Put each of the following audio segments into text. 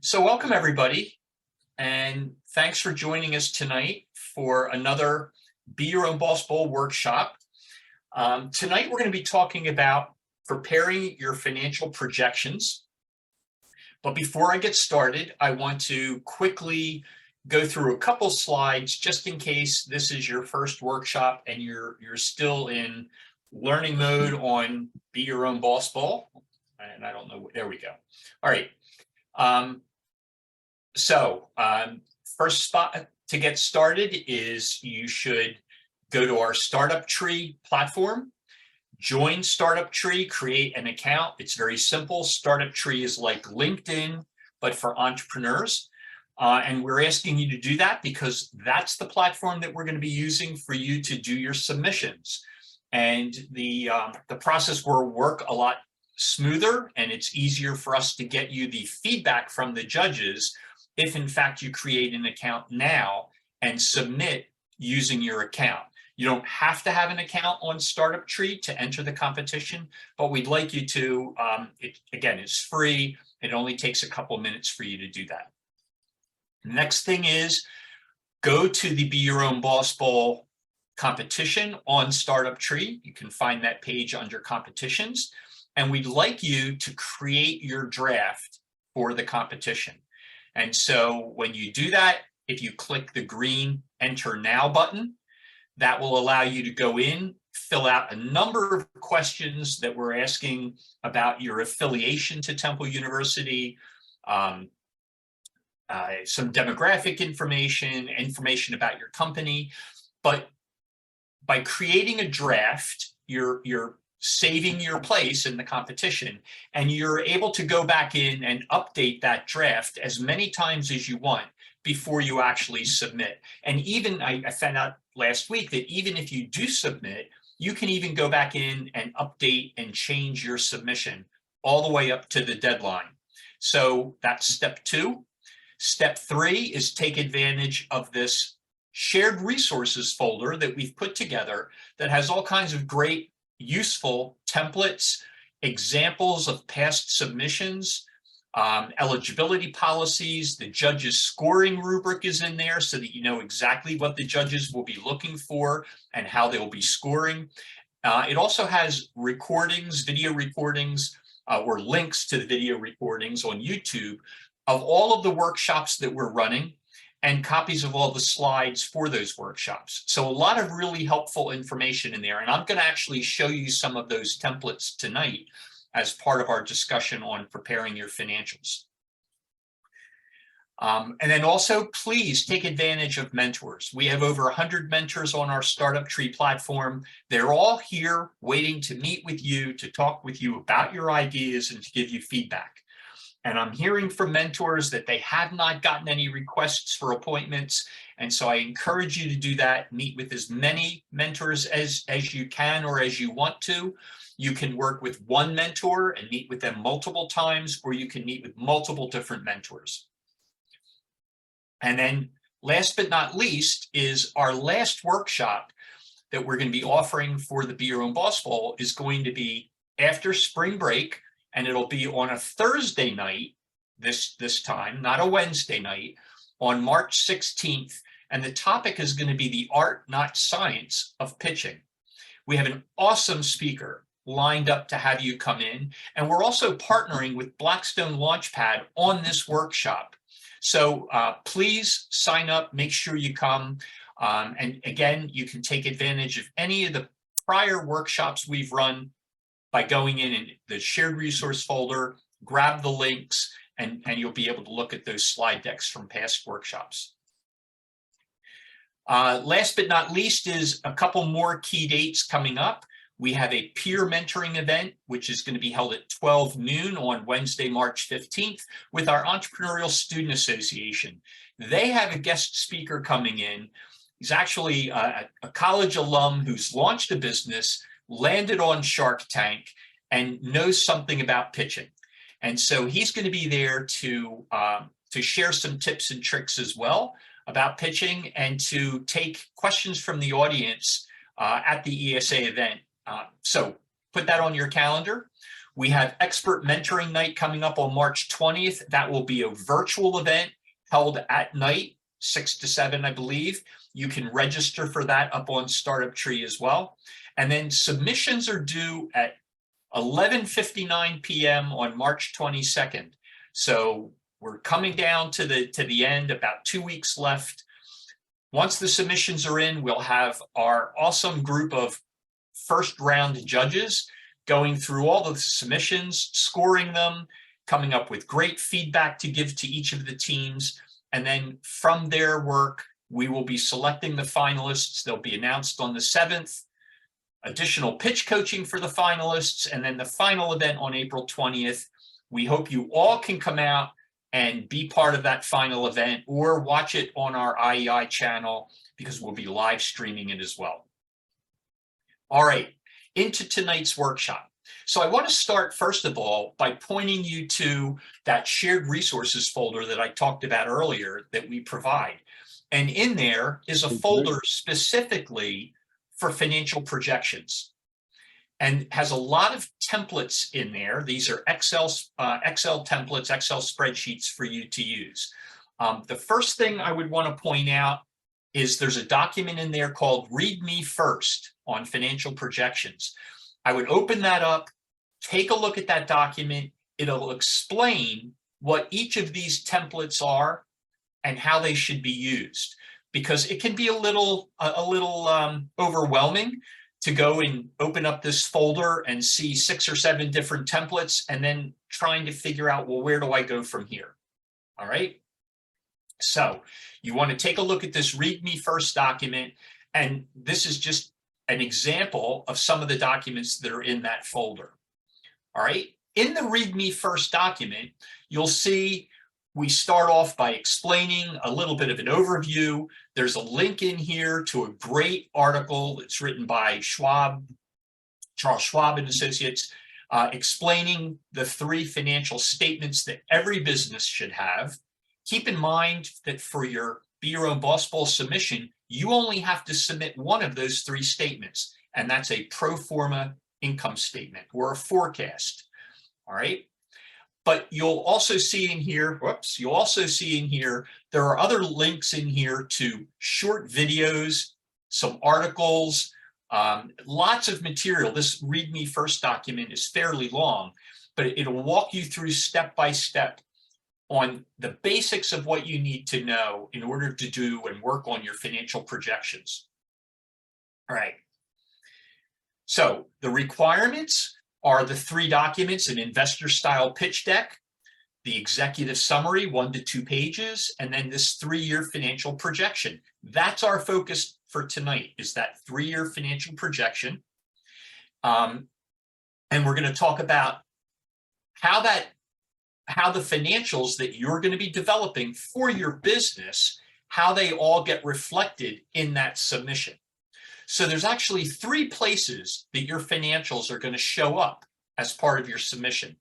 So welcome everybody, and thanks for joining us tonight for another Be Your Own Boss Bowl workshop. Tonight we're going to be talking about preparing your financial projections. But before I get started, I want to quickly go through a couple slides just in case this is your first workshop and you're still in learning mode on Be Your Own Boss Bowl. And I don't know, there we go. All right. First spot to get started is you should go to our Startup Tree platform, join Startup Tree, create an account. It's very simple. Startup Tree is like LinkedIn, but for entrepreneurs. And we're asking you to do that because that's the platform that we're going to be using for you to do your submissions. And the process will work a lot smoother, and it's easier for us to get you the feedback from the judges if in fact you create an account now and submit using your account. You don't have to have an account on Startup Tree to enter the competition, but we'd like you to. Again, it's free. It only takes a couple minutes for you to do that. Next thing is go to the Be Your Own Boss Bowl competition on Startup Tree. You can find that page under competitions. And we'd like you to create your draft for the competition. And so when you do that, if you click the green Enter Now button, that will allow you to go in, fill out a number of questions that we're asking about your affiliation to Temple University, some demographic information about your company. But by creating a draft, you're saving your place in the competition, and you're able to go back in and update that draft as many times as you want before you actually submit. And even I found out last week that even if you do submit, you can even go back in and update and change your submission all the way up to the deadline. So that's step 2. Step 3 is take advantage of this shared resources folder that we've put together that has all kinds of great useful templates, examples of past submissions, eligibility policies. The judges' scoring rubric is in there so that you know exactly what the judges will be looking for and how they'll be scoring. It also has recordings, video recordings, or links to the video recordings on YouTube of all of the workshops that we're running, and copies of all the slides for those workshops. So a lot of really helpful information in there. And I'm going to actually show you some of those templates tonight as part of our discussion on preparing your financials. And then also, please take advantage of mentors. We have over 100 mentors on our Startup Tree platform. They're all here waiting to meet with you, to talk with you about your ideas and to give you feedback. And I'm hearing from mentors that they have not gotten any requests for appointments. And so I encourage you to do that. Meet with as many mentors as you can or as you want to. You can work with one mentor and meet with them multiple times, or you can meet with multiple different mentors. And then last but not least is our last workshop that we're going to be offering for the Be Your Own Boss Bowl is going to be after spring break. And it'll be on a Thursday night this time, not a Wednesday night, on March 16th. And the topic is going to be the art, not science, of pitching. We have an awesome speaker lined up to have you come in. And we're also partnering with Blackstone Launchpad on this workshop. So please sign up, make sure you come. And again, you can take advantage of any of the prior workshops we've run by going in the shared resource folder, grab the links, and you'll be able to look at those slide decks from past workshops. Last but not least is a couple more key dates coming up. We have a peer mentoring event, which is going to be held at 12 noon on Wednesday, March 15th, with our Entrepreneurial Student Association. They have a guest speaker coming in. He's actually a college alum who's launched a business, landed on Shark Tank, and knows something about pitching. And so he's going to be there to share some tips and tricks as well about pitching and to take questions from the audience at the ESA event. So put that on your calendar. We have expert mentoring night coming up on March 20th. That will be a virtual event held at night, 6 to 7, I believe. You can register for that up on Startup Tree as well. And then submissions are due at 11:59 p.m. on March 22nd. So we're coming down to the end, about 2 weeks left. Once the submissions are in, we'll have our awesome group of first round judges going through all of the submissions, scoring them, coming up with great feedback to give to each of the teams. And then from their work, we will be selecting the finalists. They'll be announced on the 7th, additional pitch coaching for the finalists, and then the final event on April 20th. We hope you all can come out and be part of that final event or watch it on our IEI channel because we'll be live streaming it as well. All right, into tonight's workshop. So I want to start, first of all, by pointing you to that shared resources folder that I talked about earlier that we provide. And in there is a folder specifically for financial projections and has a lot of templates in there. These are Excel templates, Excel spreadsheets for you to use. The first thing I would want to point out is there's a document in there called Read Me First on financial projections. I would open that up, take a look at that document. It'll explain what each of these templates are and how they should be used, because it can be a little overwhelming to go and open up this folder and see 6 or 7 different templates and then trying to figure out, well, where do I go from here? All right. So you want to take a look at this Read Me First document. And this is just an example of some of the documents that are in that folder. All right. In the Read Me First document, you'll see we start off by explaining a little bit of an overview. There's a link in here to a great article that's written by Charles Schwab and Associates, explaining the 3 financial statements that every business should have. Keep in mind that for your Be Your Own Boss Bowl submission, you only have to submit one of those 3 statements, and that's a pro forma income statement or a forecast. All right. But you'll also see in here, there are other links in here to short videos, some articles, lots of material. This Read Me First document is fairly long, but it'll walk you through step by step on the basics of what you need to know in order to do and work on your financial projections. All right. So the requirements are the 3 documents: an investor style pitch deck, the executive summary, 1 to 2 pages, and then this 3-year financial projection. That's our focus for tonight, is that 3-year financial projection. And we're going to talk about how the financials that you're going to be developing for your business, how they all get reflected in that submission. So there's actually 3 places that your financials are going to show up as part of your submission.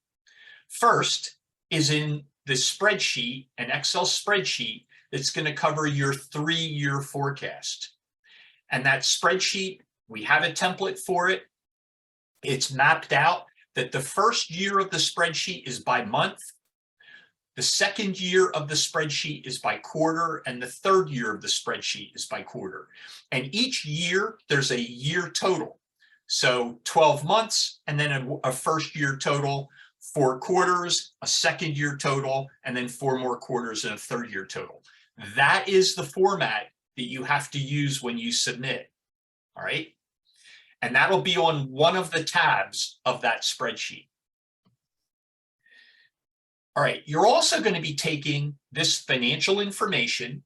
First is in the spreadsheet, an Excel spreadsheet that's going to cover your 3-year forecast. And that spreadsheet, we have a template for it. It's mapped out that the first year of the spreadsheet is by month, the second year of the spreadsheet is by quarter, and the third year of the spreadsheet is by quarter. And each year, there's a year total. So 12 months, and then a first year total, 4 quarters, a second year total, and then 4 more quarters and a third year total. That is the format that you have to use when you submit. All right. And that'll be on one of the tabs of that spreadsheet. All right, you're also going to be taking this financial information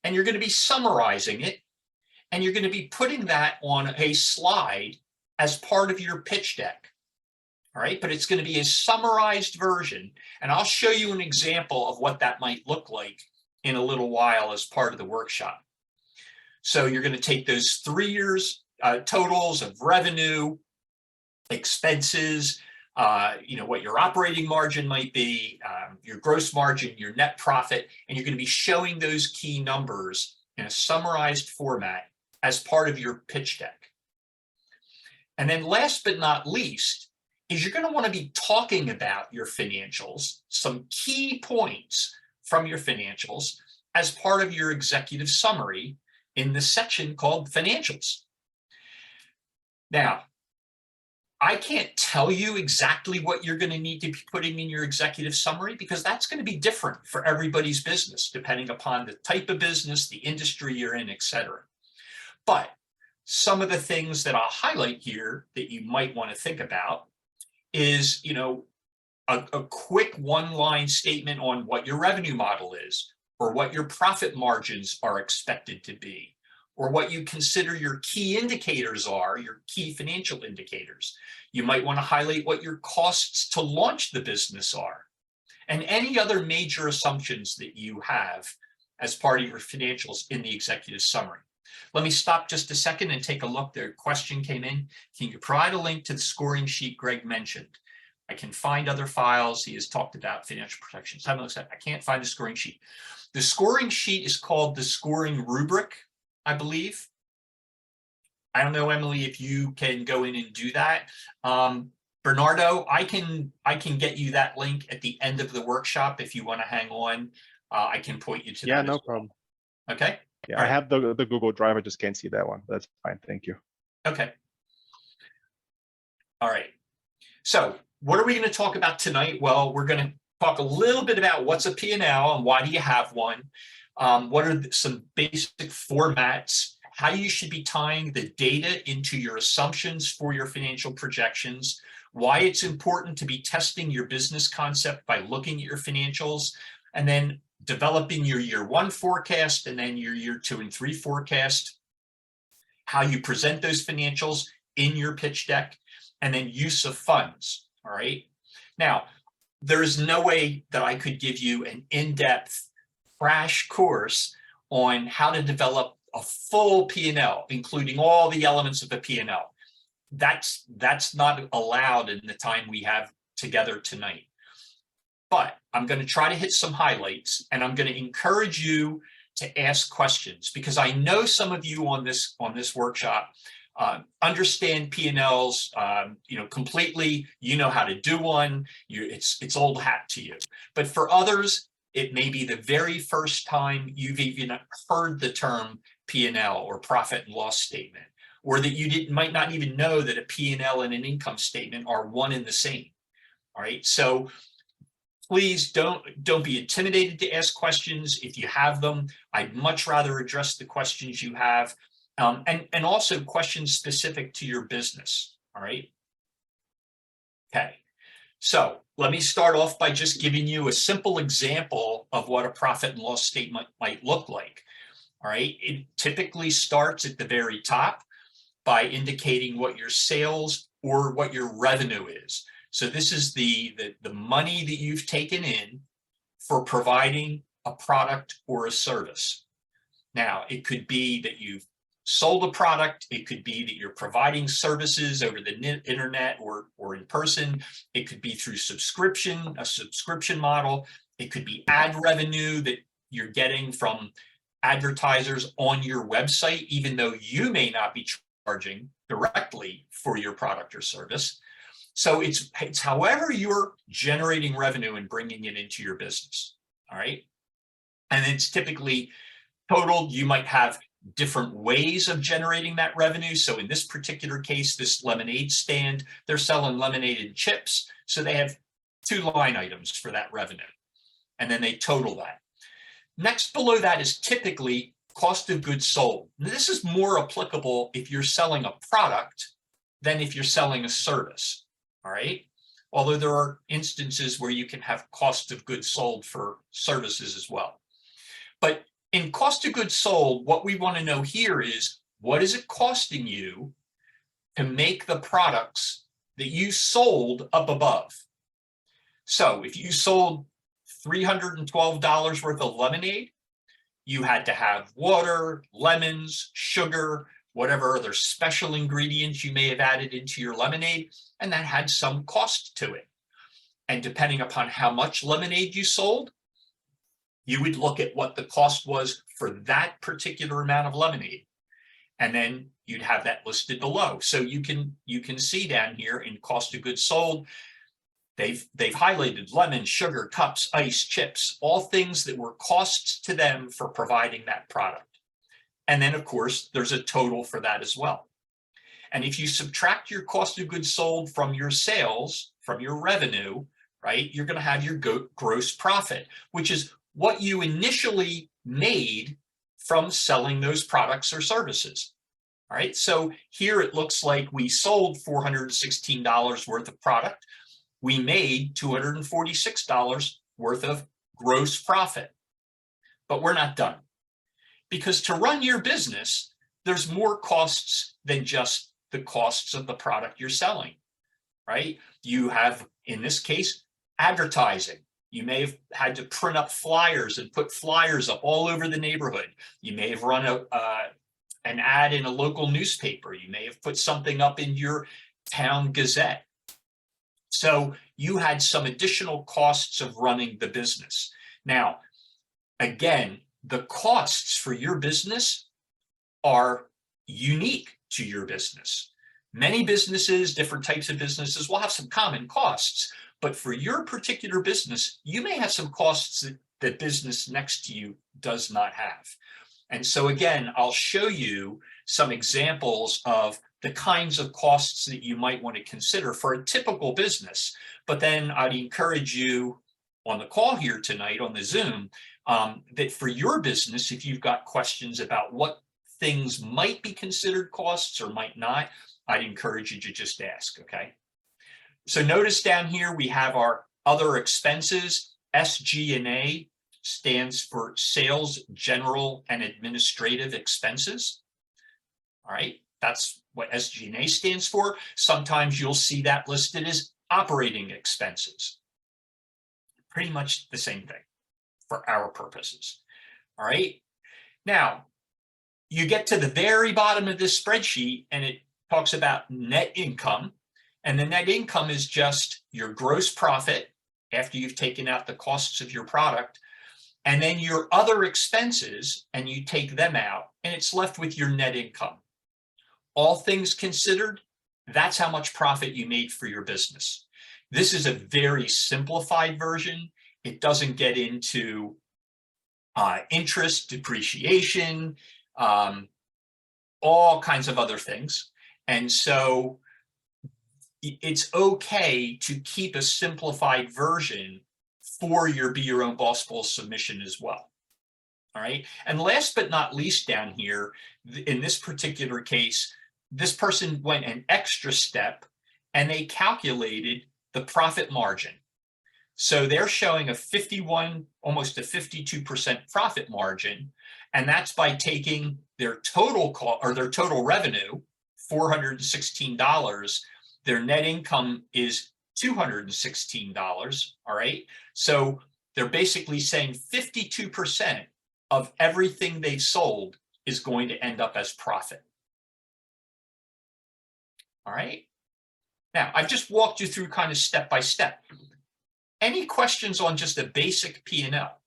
and you're going to be summarizing it, and you're going to be putting that on a slide as part of your pitch deck. All right, but it's going to be a summarized version, and I'll show you an example of what that might look like in a little while as part of the workshop. So you're going to take those 3 years totals of revenue, expenses, what your operating margin might be, your gross margin, your net profit, and you're going to be showing those key numbers in a summarized format as part of your pitch deck. And then last but not least, is you're going to want to be talking about your financials, some key points from your financials as part of your executive summary in the section called financials. Now, I can't tell you exactly what you're going to need to be putting in your executive summary because that's going to be different for everybody's business, depending upon the type of business, the industry you're in, et cetera. But some of the things that I'll highlight here that you might want to think about is, a quick one-line statement on what your revenue model is, or what your profit margins are expected to be, or what you consider your key indicators are, your key financial indicators. You might want to highlight what your costs to launch the business are, and any other major assumptions that you have as part of your financials in the executive summary. Let me stop just a second and take a look. The question came in. Can you provide a link to the scoring sheet Greg mentioned? I can find other files. He has talked about financial protections. Have a look at. I can't find the scoring sheet. The scoring sheet is called the scoring rubric, I believe. I don't know, Emily, if you can go in and do that. Bernardo, I can get you that link at the end of the workshop if you want to hang on. I can point you to that. Yeah, no problem. Okay. Yeah, I have the Google Drive. I just can't see that one. That's fine. Thank you. Okay. All right. So what are we going to talk about tonight? Well, we're going to talk a little bit about what's a P&L and why do you have one? What are some basic formats? How you should be tying the data into your assumptions for your financial projections, why it's important to be testing your business concept by looking at your financials, and then developing your year 1 forecast and then your year 2 and 3 forecast, how you present those financials in your pitch deck, and then use of funds. All right. Now, there is no way that I could give you an in-depth crash course on how to develop a full P&L, including all the elements of a P&L. That's not allowed in the time we have together tonight. But I'm going to try to hit some highlights, and I'm going to encourage you to ask questions because I know some of you on this workshop understand P&Ls, completely. You know how to do one. It's old hat to you. But for others, it may be the very first time you've even heard the term P&L or profit and loss statement, or that you might not even know that a P&L and an income statement are one and the same. All right. So please don't be intimidated to ask questions if you have them. I'd much rather address the questions you have. And also questions specific to your business. All right. Okay. So let me start off by just giving you a simple example of what a profit and loss statement might look like. All right. It typically starts at the very top by indicating what your sales or what your revenue is. So this is the money that you've taken in for providing a product or a service. Now, it could be that you've sold a product. It could be that you're providing services over the internet or in person. It could be through a subscription model. It could be ad revenue that you're getting from advertisers on your website, even though you may not be charging directly for your product or service. So it's however you're generating revenue and bringing it into your business. All right. And it's typically totaled. You might have different ways of generating that revenue. So in this particular case, this lemonade stand, they're selling lemonade and chips. So they have 2 line items for that revenue. And then they total that. Next below that is typically cost of goods sold. Now, this is more applicable if you're selling a product than if you're selling a service. All right. Although there are instances where you can have cost of goods sold for services as well. But in cost of goods sold, what we want to know here is what is it costing you to make the products that you sold up above? So if you sold $312 worth of lemonade, you had to have water, lemons, sugar, whatever other special ingredients you may have added into your lemonade, and that had some cost to it. And depending upon how much lemonade you sold, you would look at what the cost was for that particular amount of lemonade. And then you'd have that listed below. So you can see down here in cost of goods sold, they've highlighted lemon, sugar, cups, ice, chips, all things that were costs to them for providing that product. And then of course, there's a total for that as well. And if you subtract your cost of goods sold from your sales, from your revenue, right, you're going to have your gross profit, which is what you initially made from selling those products or services. All right, so here it looks like we sold $416 worth of product. We made $246 worth of gross profit. But we're not done. Because to run your business, there's more costs than just the costs of the product you're selling, right? You have, in this case, advertising. You may have had to print up flyers and put flyers up all over the neighborhood. You may have run an ad in a local newspaper. You may have put something up in your town gazette. So you had some additional costs of running the business. Now, again, the costs for your business are unique to your business. Many businesses, different types of businesses will have some common costs, but for your particular business, you may have some costs that the business next to you does not have. And so again, I'll show you some examples of the kinds of costs that you might want to consider for a typical business. But then I'd encourage you on the call here tonight on the Zoom, that for your business, if you've got questions about what things might be considered costs or might not, I'd encourage you to just ask, okay? So notice down here, we have our other expenses. SG&A stands for Sales, General, and Administrative Expenses. All right, that's what SG&A stands for. Sometimes you'll see that listed as operating expenses. Pretty much the same thing for our purposes. All right, now you get to the very bottom of this spreadsheet and it talks about net income. And the net income is just your gross profit after you've taken out the costs of your product, and then your other expenses, and you take them out, and it's left with your net income. All things considered, that's how much profit you made for your business. This is a very simplified version. It doesn't get into interest, depreciation, all kinds of other things. And so it's okay to keep a simplified version for your Be Your Own Boss Goal submission as well. All right. And last but not least down here, in this particular case, this person went an extra step and they calculated the profit margin. So they're showing a 51, almost a 52% profit margin. And that's by taking their total cost or their total revenue, $416. Their net income is $216. All right. So they're basically saying 52% of everything they've sold is going to end up as profit. All right. Now, I've just walked you through kind of step by step. Any questions on just a basic P&L?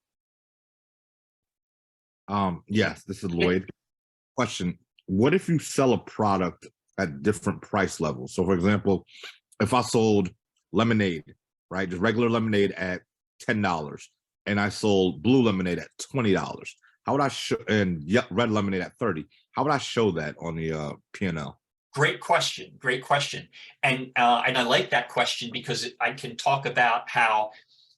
Yes, this is Lloyd. Question: what if you sell a product at different price levels? So, for example, if I sold lemonade, right, just regular lemonade at $10, and I sold blue lemonade at $20, how would I show, and red lemonade at $30? How would I show that on the P&L? Great question. Great question. And I like that question because I can talk about how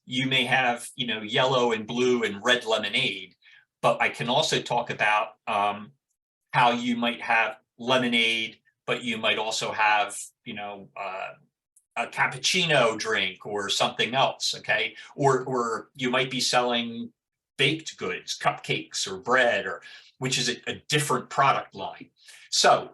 you may have, you know, yellow and blue and red lemonade, but I can also talk about how you might have lemonade, but you might also have, you know, a cappuccino drink or something else. Okay. Or you might be selling baked goods, cupcakes or bread, or which is a different product line. So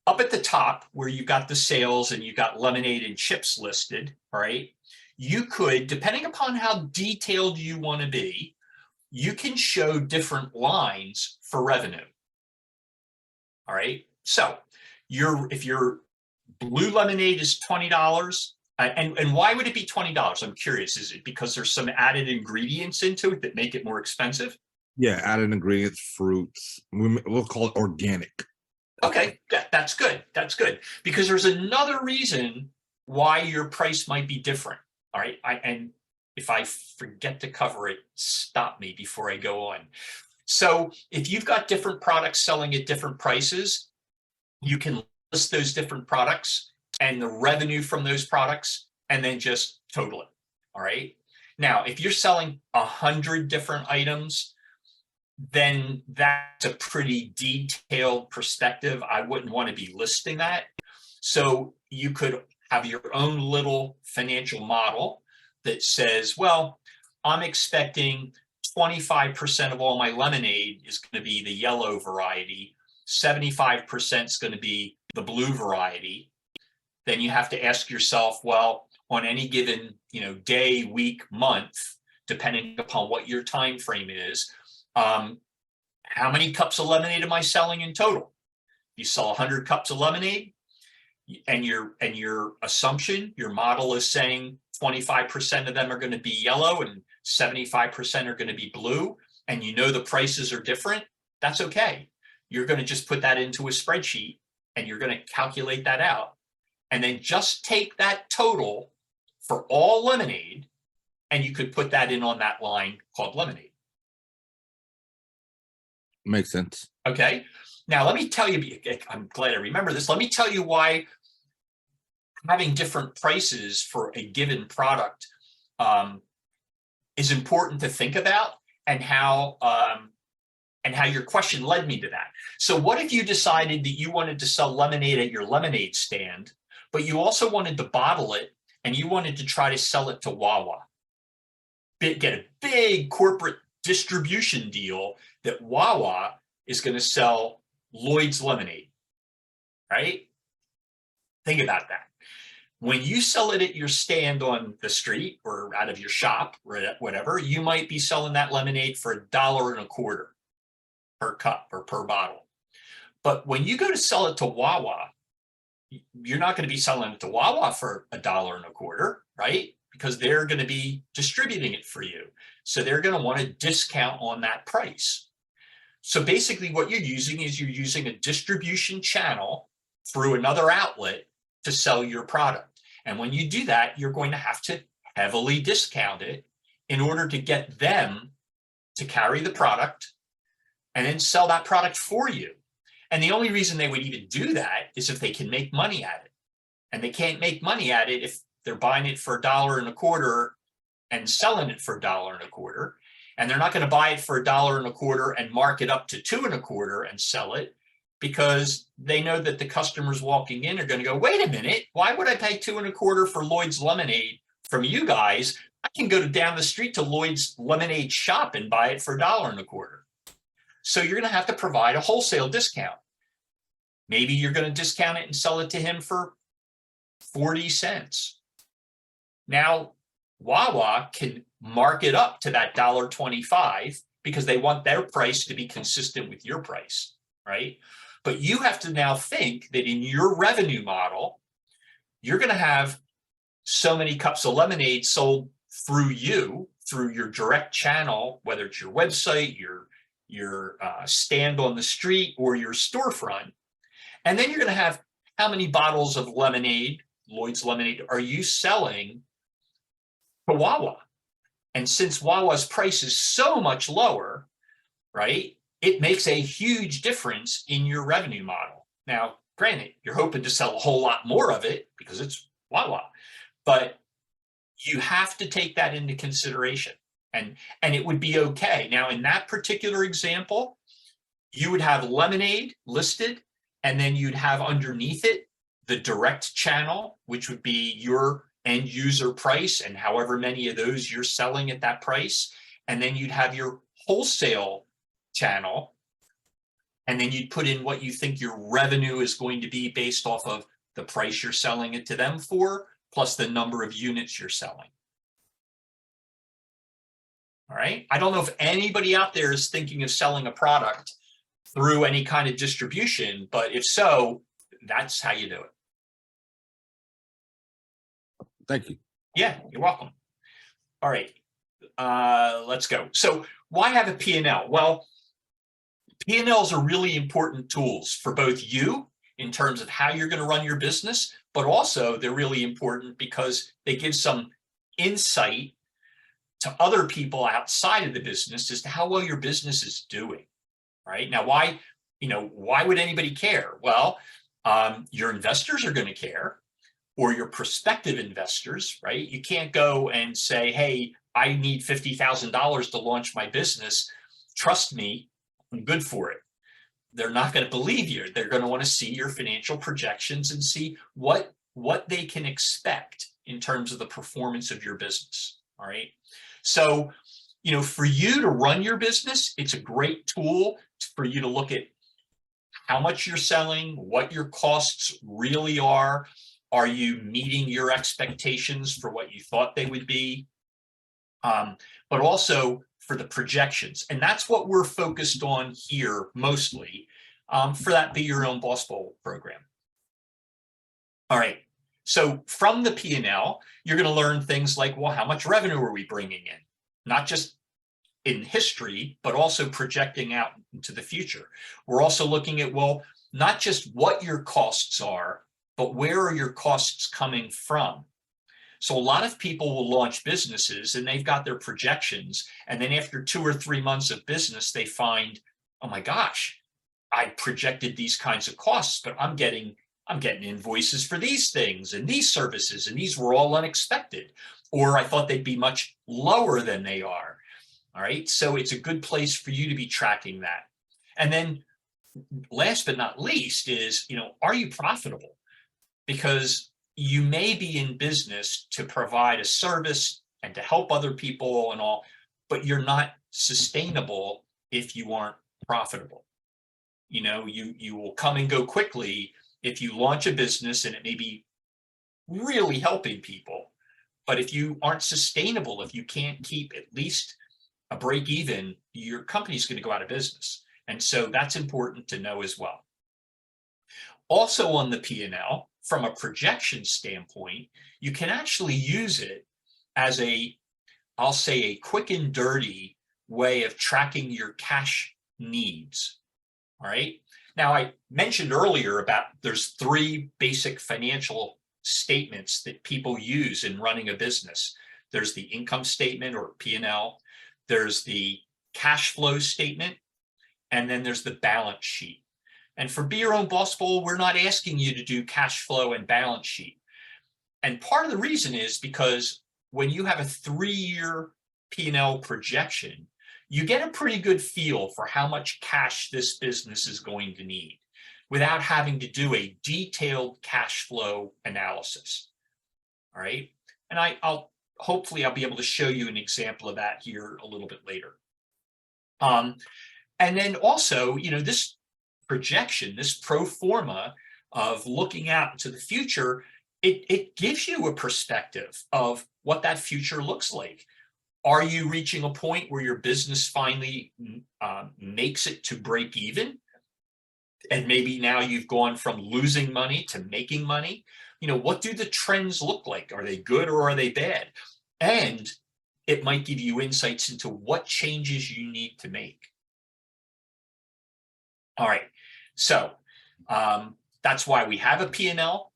up at the top where you've got the sales and you've got lemonade and chips listed, all right, you could, depending upon how detailed you want to be, you can show different lines for revenue. All right, so if your blue lemonade is $20, and why would it be $20? I'm curious. Is it because there's some added ingredients into it that make it more expensive? Yeah, added ingredients, fruits. We'll call it organic. Okay, that's good. That's good. Because there's another reason why your price might be different. All right. And if I forget to cover it, stop me before I go on. So if you've got different products selling at different prices, you can list those different products and the revenue from those products, and then just total it. All right. Now, if you're selling 100 different items, then that's a pretty detailed perspective. I wouldn't want to be listing that. So you could have your own little financial model that says, well, I'm expecting 25% of all my lemonade is going to be the yellow variety, 75% is going to be the blue variety. Then you have to ask yourself, well, on any given, day, week, month, depending upon what your time frame is, how many cups of lemonade am I selling in total? You sell 100 cups of lemonade, and your assumption, your model is saying 25% of them are going to be yellow and 75% are going to be blue, and the prices are different. That's okay. You're going to just put that into a spreadsheet and you're going to calculate that out, and then just take that total for all lemonade, and you could put that in on that line called lemonade. Makes sense. Okay. Now, let me tell you, I'm glad I remember this. Let me tell you why having different prices for a given product is important to think about, and how your question led me to that. So what if you decided that you wanted to sell lemonade at your lemonade stand, but you also wanted to bottle it and you wanted to try to sell it to Wawa? Get a big corporate distribution deal that Wawa is going to sell Lloyd's lemonade, right? Think about that. When you sell it at your stand on the street or out of your shop or whatever, you might be selling that lemonade for $1.25 per cup or per bottle. But when you go to sell it to Wawa, you're not going to be selling it to Wawa for $1.25, right? Because they're going to be distributing it for you. So they're going to want a discount on that price. So basically what you're using a distribution channel through another outlet to sell your product. And when you do that, you're going to have to heavily discount it in order to get them to carry the product and then sell that product for you. And the only reason they would even do that is if they can make money at it. And they can't make money at it if they're buying it for $1.25 and selling it for $1.25. And they're not going to buy it for $1.25 and mark it up to $2.25 and sell it, because they know that the customers walking in are going to go, wait a minute, why would I pay $2.25 for Lloyd's lemonade from you guys? I can go down the street to Lloyd's lemonade shop and buy it for $1.25. So you're going to have to provide a wholesale discount. Maybe you're going to discount it and sell it to him for 40 cents. Now, Wawa can mark it up to that $1.25 because they want their price to be consistent with your price, right? But you have to now think that in your revenue model, you're going to have so many cups of lemonade sold through you, through your direct channel, whether it's your website, your stand on the street, or your storefront. And then you're going to have how many bottles of lemonade, Lloyd's lemonade, are you selling to Wawa? And since Wawa's price is so much lower, right, it makes a huge difference in your revenue model. Now, granted, you're hoping to sell a whole lot more of it because it's Wawa, but you have to take that into consideration, and it would be okay. Now, in that particular example, you would have lemonade listed, and then you'd have underneath it the direct channel, which would be your end user price and however many of those you're selling at that price. And then you'd have your wholesale channel, and then you'd put in what you think your revenue is going to be based off of the price you're selling it to them for, plus the number of units you're selling. All right. I don't know if anybody out there is thinking of selling a product through any kind of distribution, but if so, that's how you do it. Thank you. Yeah, you're welcome. All right, let's go. So why have a P&L? Well, P&Ls are really important tools for both you in terms of how you're going to run your business, but also they're really important because they give some insight to other people outside of the business as to how well your business is doing, right? Now, why would anybody care? Well, your investors are going to care, or your prospective investors, right? You can't go and say, hey, I need $50,000 to launch my business. Trust me, I'm good for it. They're not going to believe you. They're going to want to see your financial projections and see what they can expect in terms of the performance of your business. All right. So, for you to run your business, it's a great tool for you to look at how much you're selling, what your costs really are. Are you meeting your expectations for what you thought they would be? But also for the projections. And that's what we're focused on here mostly for that Be Your Own Boss Bowl program. All right. So from the P&L, you're going to learn things like, well, how much revenue are we bringing in? Not just in history, but also projecting out into the future. We're also looking at, well, not just what your costs are, but where are your costs coming from? So a lot of people will launch businesses and they've got their projections. And then after 2 or 3 months of business, they find, oh my gosh, I projected these kinds of costs, but I'm getting invoices for these things and these services, and these were all unexpected, or I thought they'd be much lower than they are. All right. So it's a good place for you to be tracking that. And then last but not least is, are you profitable? Because you may be in business to provide a service and to help other people and all, but you're not sustainable if you aren't profitable. You will come and go quickly if you launch a business and it may be really helping people, but if you aren't sustainable, if you can't keep at least a break even, your company's going to go out of business. And so that's important to know as well. Also on the P&L, from a projection standpoint, you can actually use it as I'll say a quick and dirty way of tracking your cash needs. All right. Now, I mentioned earlier about there's 3 basic financial statements that people use in running a business. There's the income statement or P&L, there's the cash flow statement, and then there's the balance sheet. And for Be Your Own Boss Bowl, we're not asking you to do cash flow and balance sheet. And part of the reason is because when you have a 3-year P&L projection, you get a pretty good feel for how much cash this business is going to need without having to do a detailed cash flow analysis. All right. And hopefully I'll be able to show you an example of that here a little bit later. And then also, this projection, this pro forma of looking out into the future, it gives you a perspective of what that future looks like. Are you reaching a point where your business finally makes it to break even? And maybe now you've gone from losing money to making money. What do the trends look like? Are they good or are they bad? And it might give you insights into what changes you need to make. All right. So that's why we have a P&L.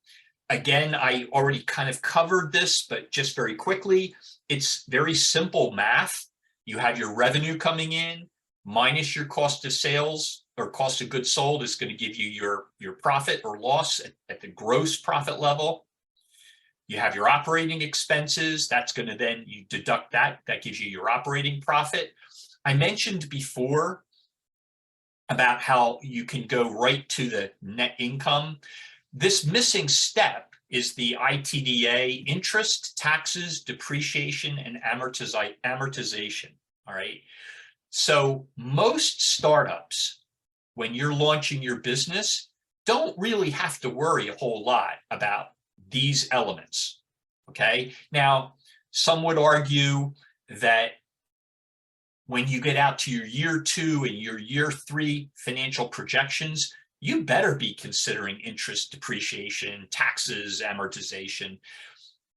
Again, I already kind of covered this, but just very quickly, it's very simple math. You have your revenue coming in minus your cost of sales or cost of goods sold is going to give you your profit or loss at the gross profit level. You have your operating expenses. That's going to then you deduct that. That gives you your operating profit. I mentioned before about how you can go right to the net income. This missing step is the ITDA, interest, taxes, depreciation, and amortization. All right. So most startups, when you're launching your business, don't really have to worry a whole lot about these elements. Okay. Now, some would argue that when you get out to your year 2 and your year 3 financial projections, you better be considering interest, depreciation, taxes, amortization.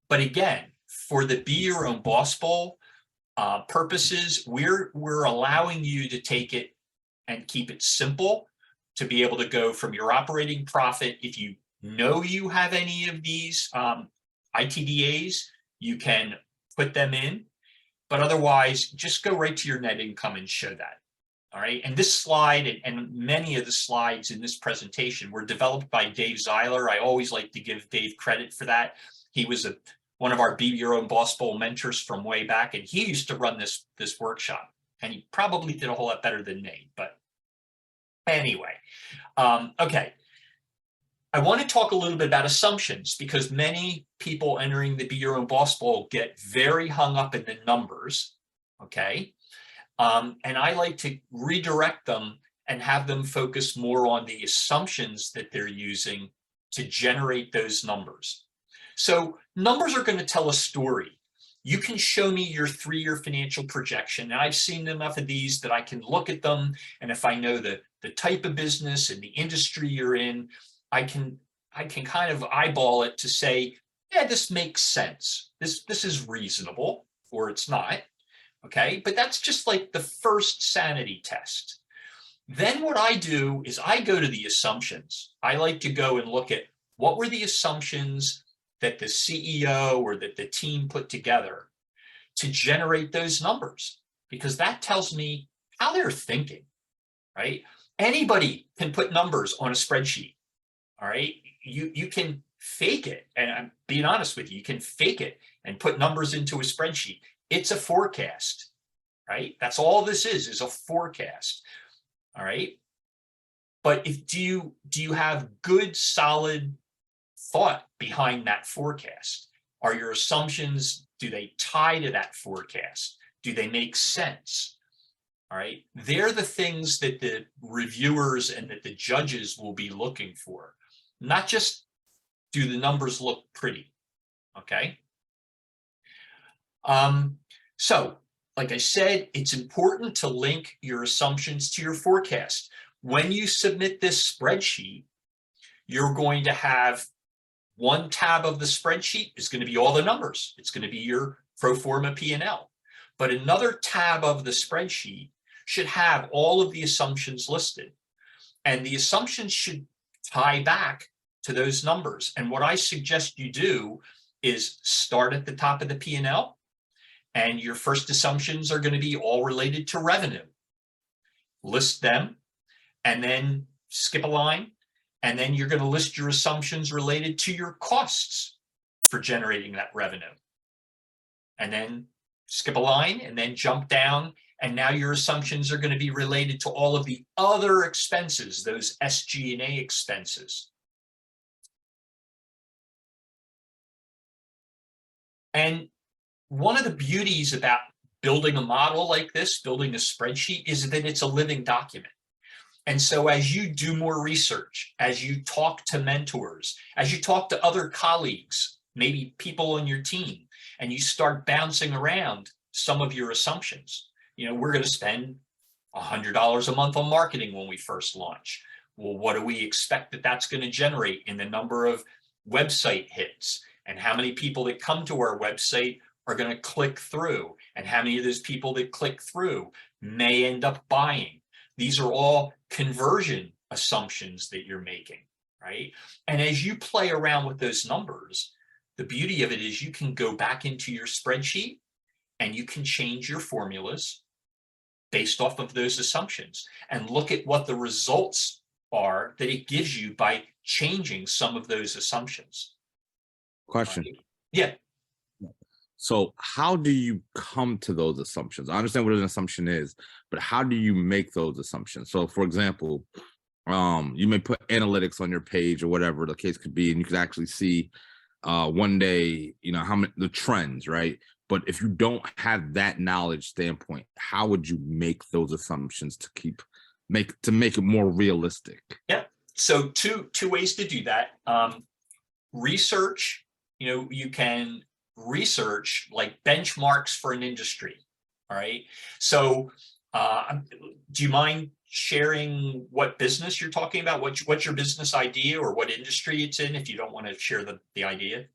But again, for the Be Your Own Boss Bowl purposes, we're allowing you to take it and keep it simple to be able to go from your operating profit. If you know you have any of these ITDAs, you can put them in, but otherwise just go right to your net income and show that. All right, and this slide and many of the slides in this presentation were developed by Dave Zeiler. I always like to give Dave credit for that. He was one of our Be Your Own Boss Bowl mentors from way back, and he used to run this workshop, and he probably did a whole lot better than me. But anyway, okay. I want to talk a little bit about assumptions, because many people entering the Be Your Own Boss Bowl get very hung up in the numbers, okay? And I like to redirect them and have them focus more on the assumptions that they're using to generate those numbers. So numbers are going to tell a story. You can show me your 3-year financial projection. And I've seen enough of these that I can look at them. And if I know the type of business and the industry you're in, I can kind of eyeball it to say, yeah, this makes sense. This is reasonable, or it's not. Okay, but that's just like the first sanity test. Then what I do is I go to the assumptions. I like to go and look at what were the assumptions that the CEO or that the team put together to generate those numbers, because that tells me how they're thinking, right? Anybody can put numbers on a spreadsheet, all right? You can fake it, and I'm being honest with you, you can fake it and put numbers into a spreadsheet. It's a forecast, right? That's all this is a forecast, all right? But do you have good, solid thought behind that forecast? Are your assumptions, do they tie to that forecast? Do they make sense? All right, they're the things that the reviewers and that the judges will be looking for, not just do the numbers look pretty, okay? So, like I said, it's important to link your assumptions to your forecast. When you submit this spreadsheet, you're going to have one tab of the spreadsheet is going to be all the numbers. It's going to be your pro forma P&L. But another tab of the spreadsheet should have all of the assumptions listed. And the assumptions should tie back to those numbers. And what I suggest you do is start at the top of the P&L. And your first assumptions are going to be all related to revenue. List them, and then skip a line, and then you're going to list your assumptions related to your costs for generating that revenue. And then skip a line, and then jump down, and now your assumptions are going to be related to all of the other expenses, those SG&A expenses. And one of the beauties about building a model like this, building a spreadsheet, is that it's a living document. And so as you do more research, as you talk to mentors, as you talk to other colleagues, maybe people on your team, and you start bouncing around some of your assumptions. You know, we're going to spend $100 a month on marketing when we first launch. Well, what do we expect that that's going to generate in the number of website hits, and how many people that come to our website are going to click through, and how many of those people that click through may end up buying. These are all conversion assumptions that you're making, right? And as you play around with those numbers, the beauty of it is you can go back into your spreadsheet and you can change your formulas based off of those assumptions and look at what the results are that it gives you by changing some of those assumptions. Question. Right? Yeah. So how do you come to those assumptions? I understand what an assumption is, but how do you make those assumptions? So for example, you may put analytics on your page or whatever the case could be, and you could actually see one day, you know, how many the trends, right? But if you don't have that knowledge standpoint, how would you make those assumptions to make it more realistic? Yeah. So two ways to do that. Research, you know, you can research like benchmarks for an industry. All right. So do you mind sharing what business you're talking about? What's your business idea or what industry it's in, if you don't want to share the idea?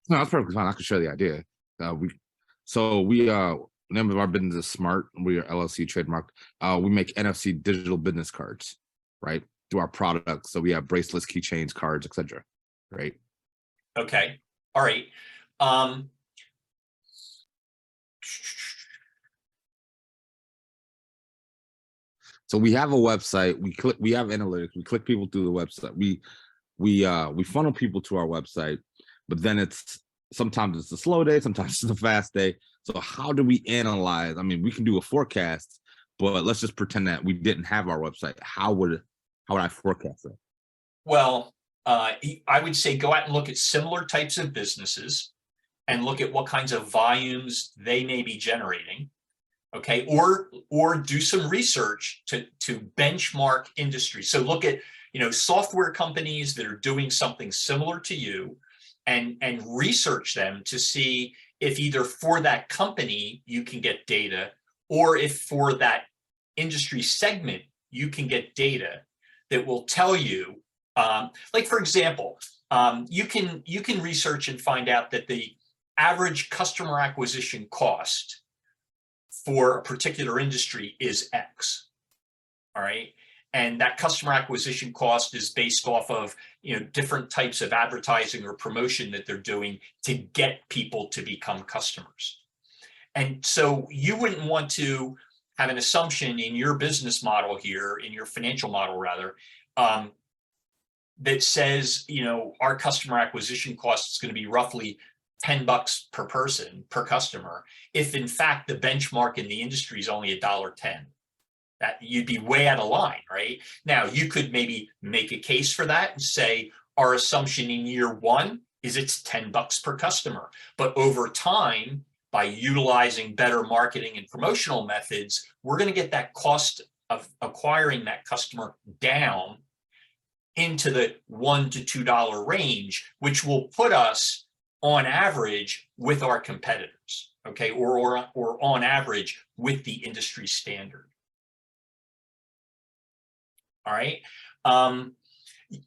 No, that's perfectly fine. I can share the idea. The name of our business is Smart. We are LLC trademarked. We make NFC digital business cards, right? Through our products. So we have bracelets, keychains, cards, etc. Right. Okay. All right. So we have a website. We have analytics. We click people through the website. We funnel people to our website, but then sometimes it's a slow day, sometimes it's a fast day. So how do we analyze? I mean, we can do a forecast, but let's just pretend that we didn't have our website. How would I forecast it? Well, I would say go out and look at similar types of businesses and look at what kinds of volumes they may be generating. Okay, or do some research to benchmark industry. So look at, software companies that are doing something similar to you, and research them to see if either for that company you can get data, or if for that industry segment you can get data that will tell you, like for example, you can research and find out that the average customer acquisition cost for a particular industry is X. All right. And that customer acquisition cost is based off of, different types of advertising or promotion that they're doing to get people to become customers. And so you wouldn't want to have an assumption in your business model here, in your financial model rather, that says, our customer acquisition cost is going to be roughly $10 per person, per customer, if in fact the benchmark in the industry is only $1.10. That you'd be way out of line, right? Now, you could maybe make a case for that and say, our assumption in year one is it's $10 per customer. But over time, by utilizing better marketing and promotional methods, we're going to get that cost of acquiring that customer down into the $1 to $2 range, which will put us on average with our competitors, okay, or on average with the industry standard. All right.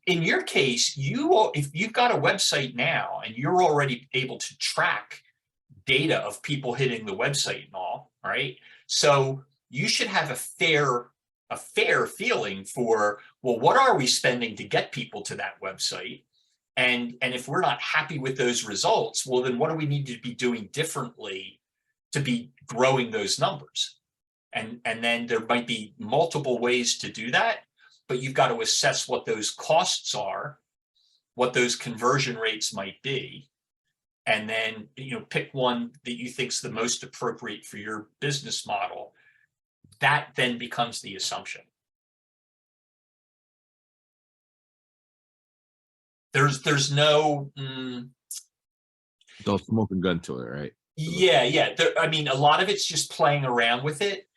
In your case, if you've got a website now and you're already able to track data of people hitting the website and all right, so you should have a fair feeling for, well, what are we spending to get people to that website? And if we're not happy with those results, well, then what do we need to be doing differently to be growing those numbers? And then there might be multiple ways to do that, but you've got to assess what those costs are, what those conversion rates might be, and then pick one that you think is the most appropriate for your business model. That then becomes the assumption. There's no Don't smoke a gun to it, right? Yeah. I mean, a lot of it's just playing around with it.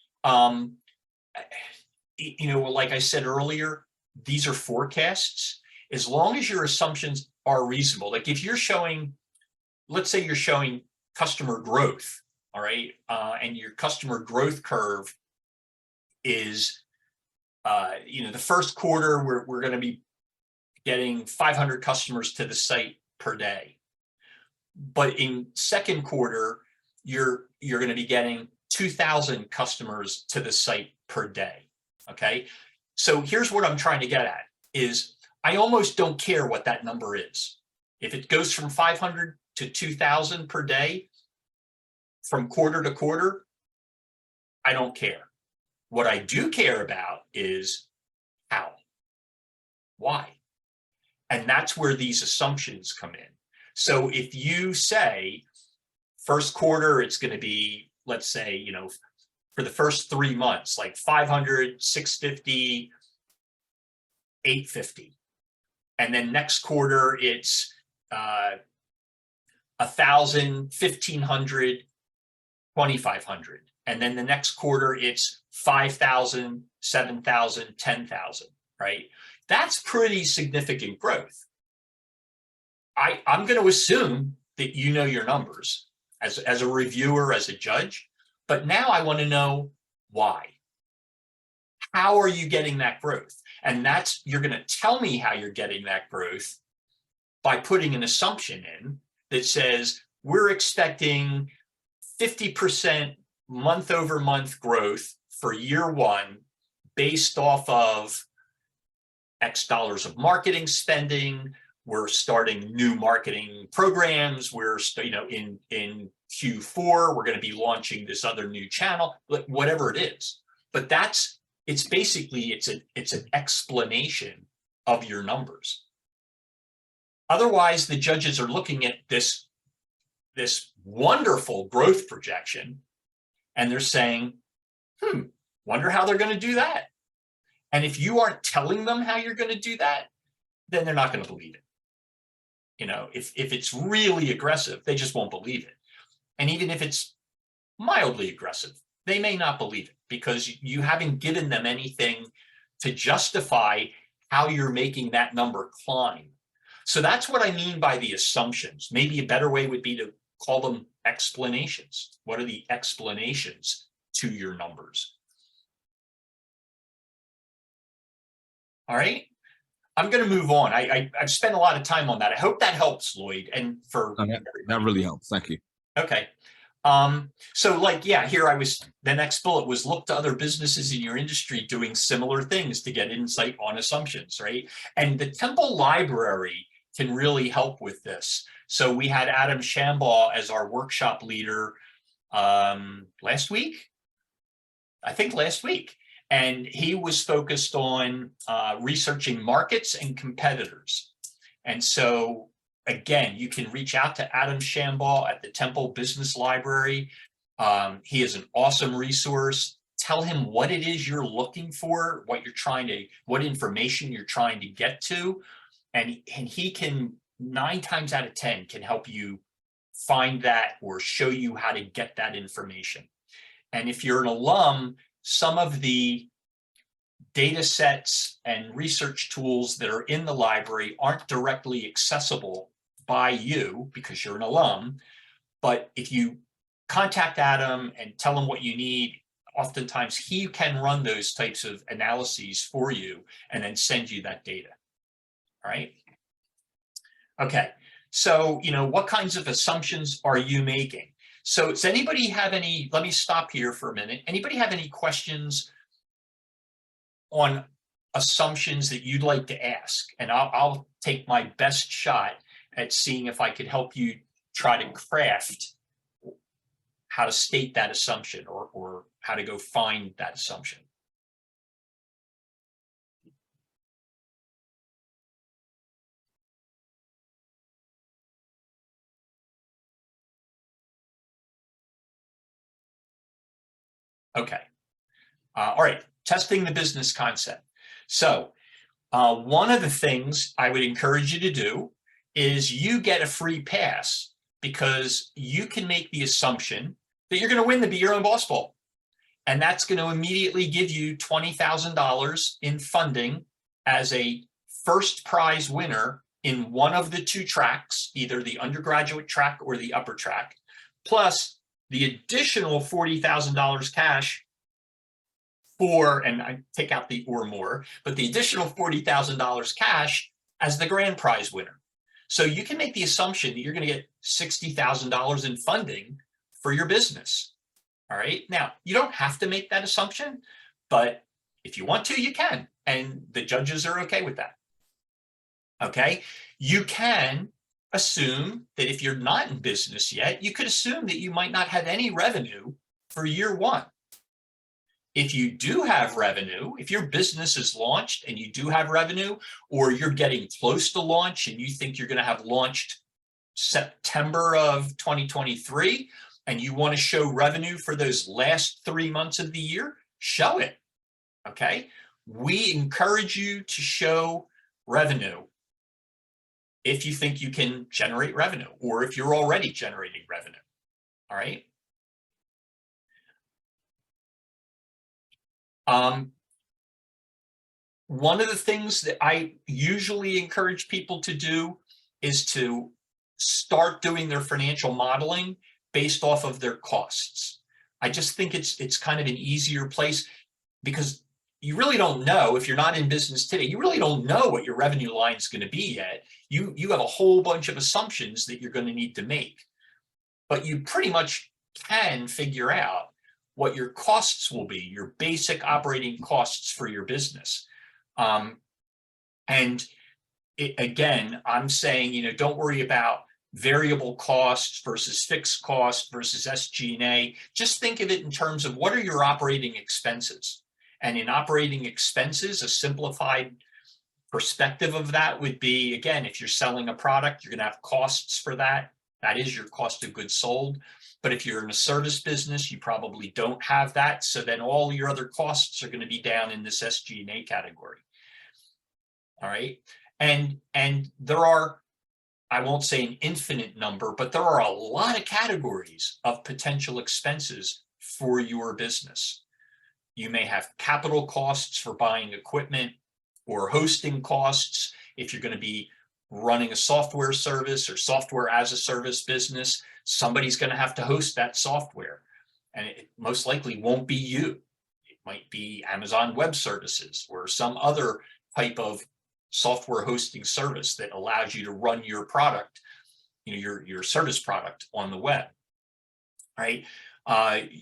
Like I said earlier, these are forecasts. As long as your assumptions are reasonable, like if you're showing, let's say you're showing customer growth, all right, and your customer growth curve is, the first quarter we're going to be getting 500 customers to the site per day, but in second quarter you're going to be getting 2,000 customers to the site per day. Okay, so here's what I'm trying to get at is I almost don't care what that number is. If it goes from 500 to 2,000 per day from quarter to quarter, I don't care. What I do care about is how, why. And that's where these assumptions come in. So if you say first quarter, it's going to be, let's say, for the first 3 months, like 500, 650, 850. And then next quarter, it's 1,000, 1,500, 2,500. And then the next quarter, it's 5,000, 7,000, 10,000, right? That's pretty significant growth. I'm going to assume that you know your numbers as a reviewer, as a judge. But now I want to know why. How are you getting that growth? And you're going to tell me how you're getting that growth by putting an assumption in that says we're expecting 50% month over month growth for year one based off of X dollars of marketing spending. We're starting new marketing programs. We're, in Q4, we're going to be launching this other new channel, whatever it is. But it's basically, it's an explanation of your numbers. Otherwise, the judges are looking at this wonderful growth projection, and they're saying, wonder how they're going to do that. And if you aren't telling them how you're going to do that, then they're not going to believe it. If it's really aggressive, they just won't believe it. And even if it's mildly aggressive, they may not believe it because you haven't given them anything to justify how you're making that number climb. So that's what I mean by the assumptions. Maybe a better way would be to call them explanations. What are the explanations to your numbers? All right. I'm going to move on. I've spent a lot of time on that. I hope that helps, Lloyd. And for that really helps. Thank you. Okay. So here the next bullet was look to other businesses in your industry doing similar things to get insight on assumptions, right? And the Temple Library can really help with this. So we had Adam Shambaugh as our workshop leader last week. And he was focused on researching markets and competitors. And so, again, you can reach out to Adam Shambaugh at the Temple Business Library. He is an awesome resource. Tell him what it is you're looking for, what information you're trying to get to. And he can, 9 times out of 10, can help you find that or show you how to get that information. And if you're an alum, some of the data sets and research tools that are in the library aren't directly accessible by you because you're an alum. But if you contact Adam and tell him what you need, oftentimes he can run those types of analyses for you and then send you that data. All right. Okay. So, what kinds of assumptions are you making? So does anybody have any, let me stop here for a minute. Anybody have any questions on assumptions that you'd like to ask? And I'll take my best shot at seeing if I could help you try to craft how to state that assumption or how to go find that assumption. Okay. All right. Testing the business concept. So one of the things I would encourage you to do is you get a free pass because you can make the assumption that you're going to win the Be Your Own Boss Bowl. And that's going to immediately give you $20,000 in funding as a first prize winner in one of the 2 tracks, either the undergraduate track or the upper track, plus the additional $40,000 cash and I take out the or more, but the additional $40,000 cash as the grand prize winner. So you can make the assumption that you're going to get $60,000 in funding for your business. All right. Now, you don't have to make that assumption, but if you want to, you can. And the judges are okay with that. Okay. You can assume that if you're not in business yet, you could assume that you might not have any revenue for year 1. If you do have revenue, if your business is launched and you do have revenue, or you're getting close to launch and you think you're going to have launched September of 2023, and you want to show revenue for those last 3 months of the year, show it. Okay. We encourage you to show revenue if you think you can generate revenue, or if you're already generating revenue. All right. One of the things that I usually encourage people to do is to start doing their financial modeling based off of their costs. I just think it's kind of an easier place because you really don't know, if you're not in business today, you really don't know what your revenue line is going to be yet. You have a whole bunch of assumptions that you're going to need to make, but you pretty much can figure out what your costs will be, your basic operating costs for your business. And again, I'm saying, don't worry about variable costs versus fixed cost versus SG&A. Just think of it in terms of what are your operating expenses. And in operating expenses, a simplified perspective of that would be, again, if you're selling a product, you're going to have costs for that. That is your cost of goods sold. But if you're in a service business, you probably don't have that. So then all your other costs are going to be down in this SG&A category. All right. And there are, I won't say an infinite number, but there are a lot of categories of potential expenses for your business. You may have capital costs for buying equipment or hosting costs. If you're going to be running a software service or software as a service business, somebody's going to have to host that software. And it most likely won't be you. It might be Amazon Web Services or some other type of software hosting service that allows you to run your product, your service product on the web, right?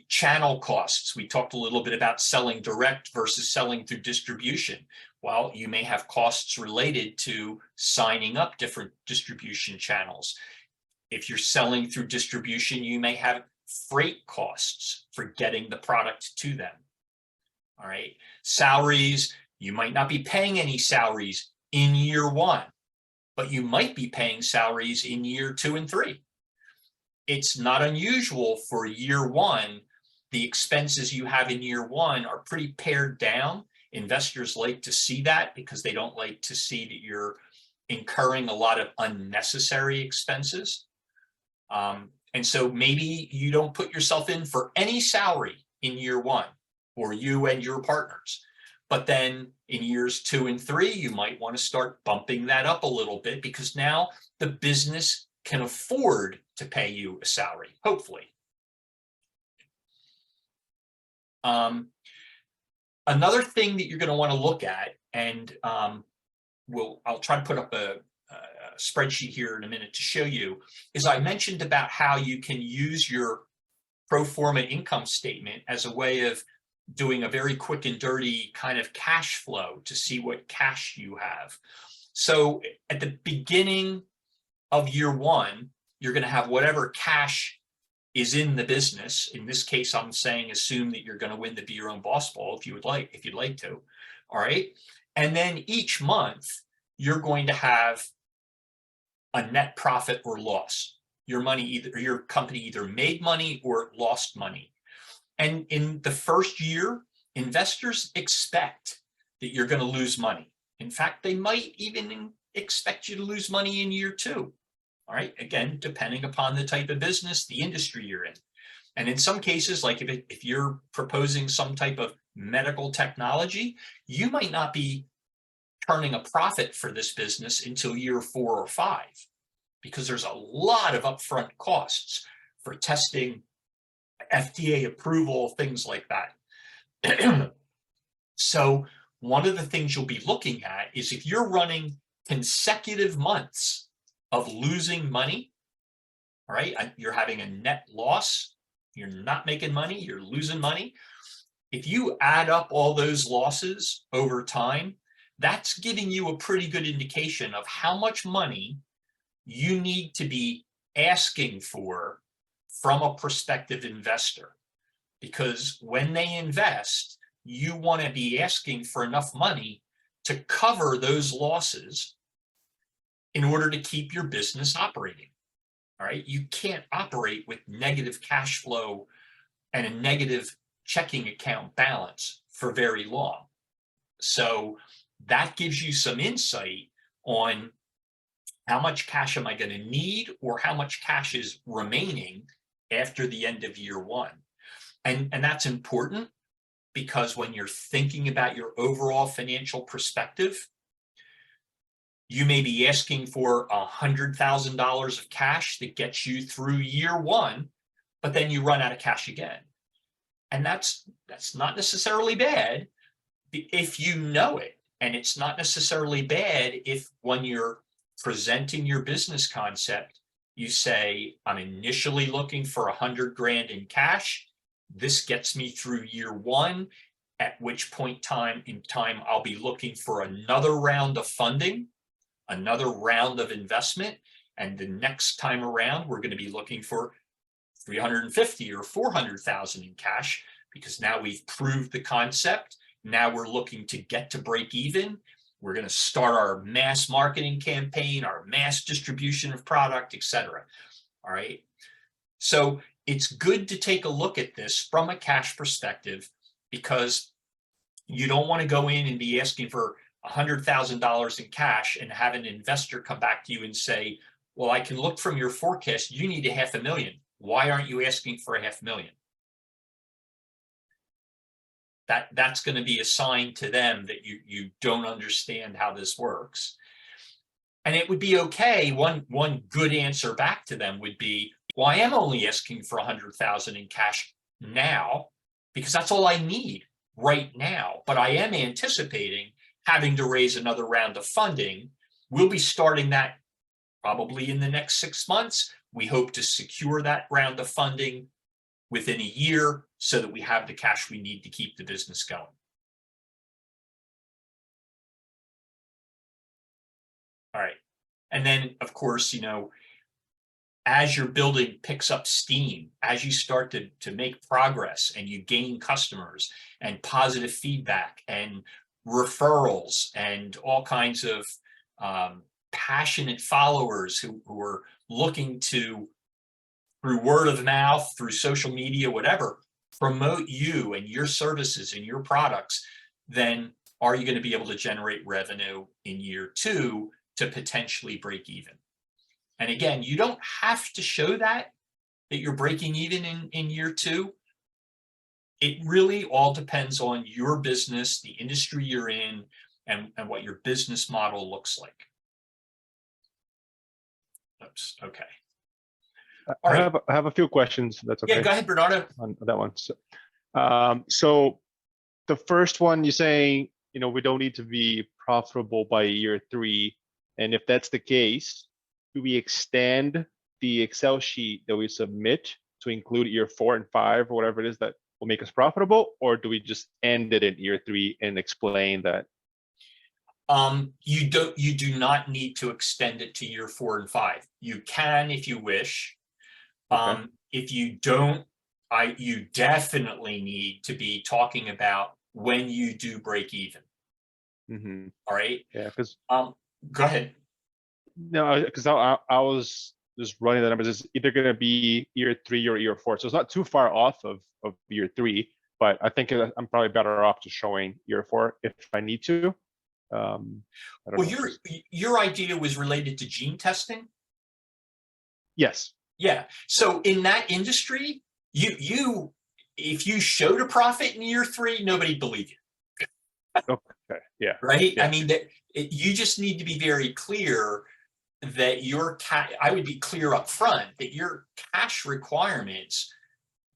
Channel costs. We talked a little bit about selling direct versus selling through distribution. Well, you may have costs related to signing up different distribution channels. If you're selling through distribution, you may have freight costs for getting the product to them. All right. Salaries, you might not be paying any salaries in year one, but you might be paying salaries in year 2 and 3. It's not unusual for year one. The expenses you have in year one are pretty pared down. Investors like to see that because they don't like to see that you're incurring a lot of unnecessary expenses. And so maybe you don't put yourself in for any salary in year one, or you and your partners. But then in years 2 and 3, you might want to start bumping that up a little bit because now the business can afford to pay you a salary, hopefully. Another thing that you're going to want to look at, and I'll try to put up a spreadsheet here in a minute to show you, is I mentioned about how you can use your pro forma income statement as a way of doing a very quick and dirty kind of cash flow to see what cash you have. So at the beginning of year one, you're going to have whatever cash is in the business. In this case, I'm saying assume that you're going to win the Be Your Own Boss Ball if you'd like to. All right. And then each month, you're going to have a net profit or loss. Your company either made money or lost money. And in the first year, investors expect that you're going to lose money. In fact, they might even expect you to lose money in year 2. All right. Again, depending upon the type of business, the industry you're in. And in some cases, like if you're proposing some type of medical technology, you might not be turning a profit for this business until year 4 or 5, because there's a lot of upfront costs for testing, FDA approval, things like that. So one of the things you'll be looking at is if you're running consecutive months of losing money, all right, you're having a net loss, you're not making money, you're losing money. If you add up all those losses over time, that's giving you a pretty good indication of how much money you need to be asking for from a prospective investor. Because when they invest, you want to be asking for enough money to cover those losses in order to keep your business operating. All right. You can't operate with negative cash flow and a negative checking account balance for very long. So that gives you some insight on how much cash am I going to need, or how much cash is remaining after the end of year one. And that's important because when you're thinking about your overall financial perspective, you may be asking for $100,000 of cash that gets you through year one, but then you run out of cash again. And that's not necessarily bad if you know it. And it's not necessarily bad if when you're presenting your business concept, you say, I'm initially looking for $100,000 in cash. This gets me through year one, at which point in time I'll be looking for another round of funding, another round of investment. And the next time around, we're going to be looking for 350 or 400,000 in cash, because now we've proved the concept. Now we're looking to get to break even. We're going to start our mass marketing campaign, our mass distribution of product, etc. All right. So it's good to take a look at this from a cash perspective, because you don't want to go in and be asking for $100,000 in cash and have an investor come back to you and say, well, I can look from your forecast, you need $500,000. Why aren't you asking for $500,000? That's going to be a sign to them that you don't understand how this works. And it would be okay. One good answer back to them would be, well, I am only asking for 100,000 in cash now, because that's all I need right now. But I am anticipating having to raise another round of funding. We'll be starting that probably in the next 6 months. We hope to secure that round of funding within a year so that we have the cash we need to keep the business going. All right. And then, of course, as your building picks up steam, as you start to make progress and you gain customers and positive feedback and referrals and all kinds of passionate followers who are looking to, through word of mouth, through social media, whatever, promote you and your services and your products, then are you going to be able to generate revenue in year two to potentially break even? And again, you don't have to show that you're breaking even in year two. It really all depends on your business, the industry you're in, and what your business model looks like. Oops, okay. All right. I have a few questions. That's okay. Yeah, go ahead, Bernardo. On that one. So the first one, you're saying, we don't need to be profitable by year three. And if that's the case, do we extend the Excel sheet that we submit to include year 4 and 5 or whatever it is that will make us profitable? Or do we just end it in year 3 and explain that? You do not need to extend it to year 4 and 5. You can if you wish. Okay. If you don't, you definitely need to be talking about when you do break even. Mm-hmm. All right. Yeah, because go ahead. No, because I was just running the numbers. It's either going to be year 3 or year 4, so it's not too far off of year 3. But I think I'm probably better off just showing year 4 if I need to. Well, your idea was related to gene testing. Yes. Yeah. So in that industry, if you showed a profit in year 3, nobody'd believe you. Okay. Yeah. Right. Yeah. I mean, you just need to be very clear that I would be clear up front that your cash requirements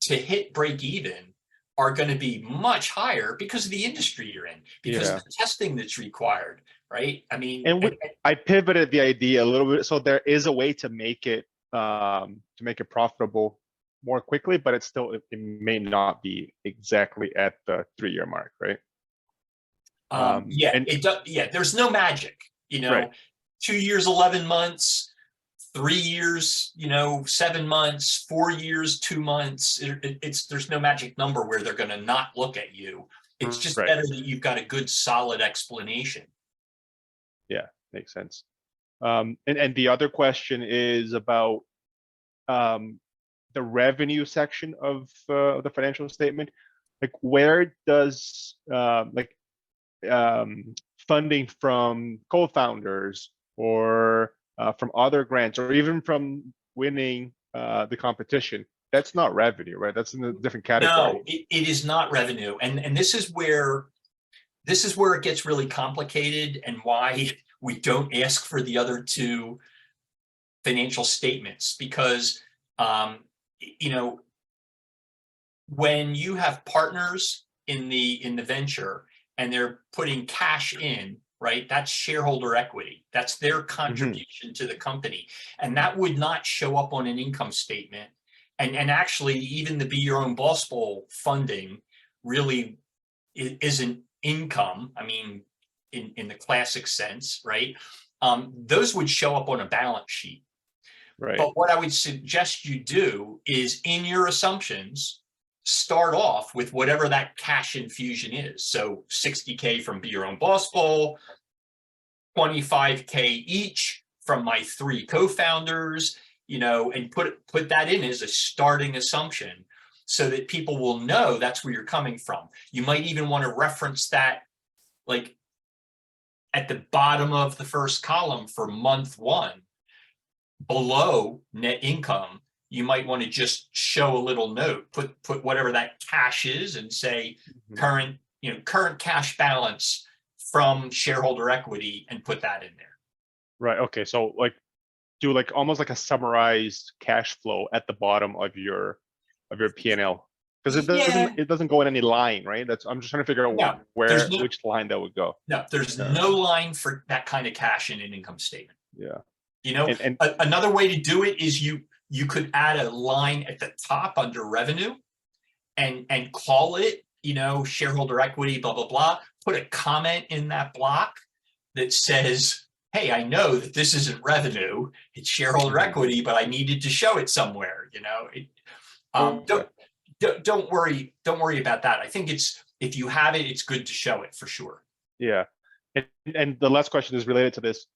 to hit break even are going to be much higher because of the industry you're in, because of the testing that's required. Right. I mean, and I pivoted the idea a little bit. So there is a way to make it profitable more quickly, but it may not be exactly at the 3-year mark, right? It does. Yeah, there's no magic, Right. 2 years, 11 months, 3 years, 7 months, 4 years, 2 months. There's no magic number where they're going to not look at you. It's just better that you've got a good, solid explanation. Yeah, makes sense. And the other question is about the revenue section of the financial statement. Like, where does funding from co-founders or from other grants or even from winning the competition, that's not revenue, right? That's in a different category. No, it is not revenue. And this is where it gets really complicated, and why we don't ask for the other two financial statements, because when you have partners in the venture and they're putting cash in, right? That's shareholder equity. That's their contribution to the company. And that would not show up on an income statement And actually, even the Be Your Own Boss Bowl funding really isn't income. I mean, in the classic sense, right? Those would show up on a balance sheet. Right. But what I would suggest you do is, in your assumptions, start off with whatever that cash infusion is. So 60K from Be Your Own Boss Bowl, 25K each from my 3 co-founders, and put that in as a starting assumption so that people will know that's where you're coming from. You might even want to reference that like at the bottom of the first column for month 1, below net income. You might want to just show a little note, put whatever that cash is and say current cash balance from shareholder equity, and put that in there. Right. Okay. So like do like almost like a summarized cash flow at the bottom of your P&L, because it doesn't go in any line, right? I'm just trying to figure out which line that would go. No, there's no line for that kind of cash in an income statement. Yeah. And another way to do it is you could add a line at the top under revenue and call it, shareholder equity, blah, blah, blah. Put a comment in that block that says, hey, I know that this isn't revenue, it's shareholder equity, but I needed to show it somewhere, Don't worry about that. I think if you have it, it's good to show it for sure. Yeah. And the last question is related to this.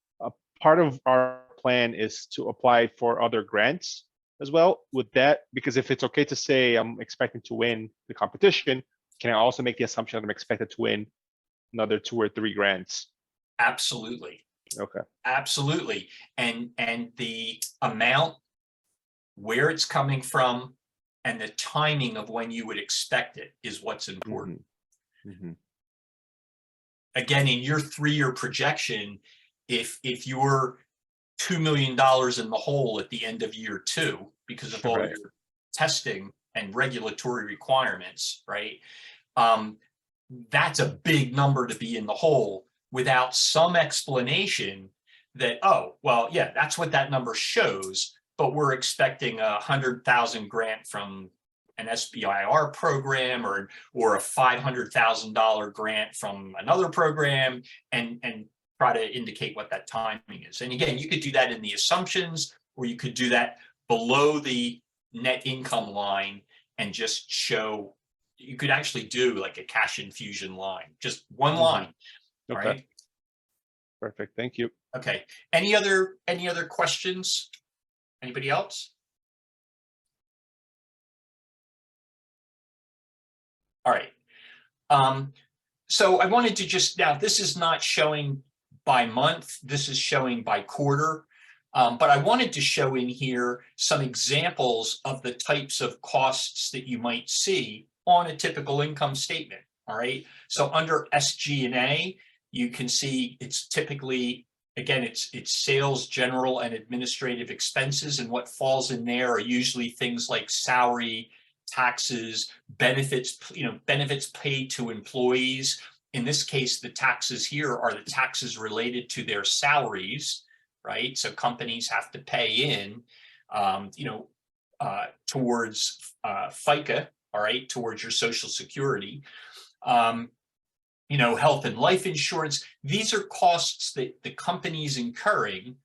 Part of our plan is to apply for other grants as well. With that, because if it's okay to say I'm expecting to win the competition, can I also make the assumption that I'm expected to win another 2 or 3 grants? Absolutely. Okay. Absolutely. And the amount, where it's coming from, and the timing of when you would expect it is what's important. Again, in your 3-year projection, if you're $2 million in the hole at the end of year 2 because of all your testing and regulatory requirements, right? That's a big number to be in the hole without some explanation that, oh, well, yeah, that's what that number shows, but we're expecting a 100,000 grant from an SBIR program or a $500,000 grant from another program, and try to indicate what that timing is. And again, you could do that in the assumptions, or you could do that below the net income line and just show. You could actually do like a cash infusion line, just one line. Okay. All right. Perfect. Thank you. Okay. Any other questions? Anybody else? All right. So I wanted to now this is not showing by month, this is showing by quarter. But I wanted to show in here some examples of the types of costs that you might see on a typical income statement. All right. So under SG&A, you can see it's typically, again, it's sales, general, and administrative expenses. And what falls in there are usually things like salary, taxes, benefits, benefits paid to employees. In this case, the taxes here are the taxes related to their salaries, right? So companies have to pay in, towards FICA, all right, towards your Social Security, health and life insurance. These are costs that the company's incurring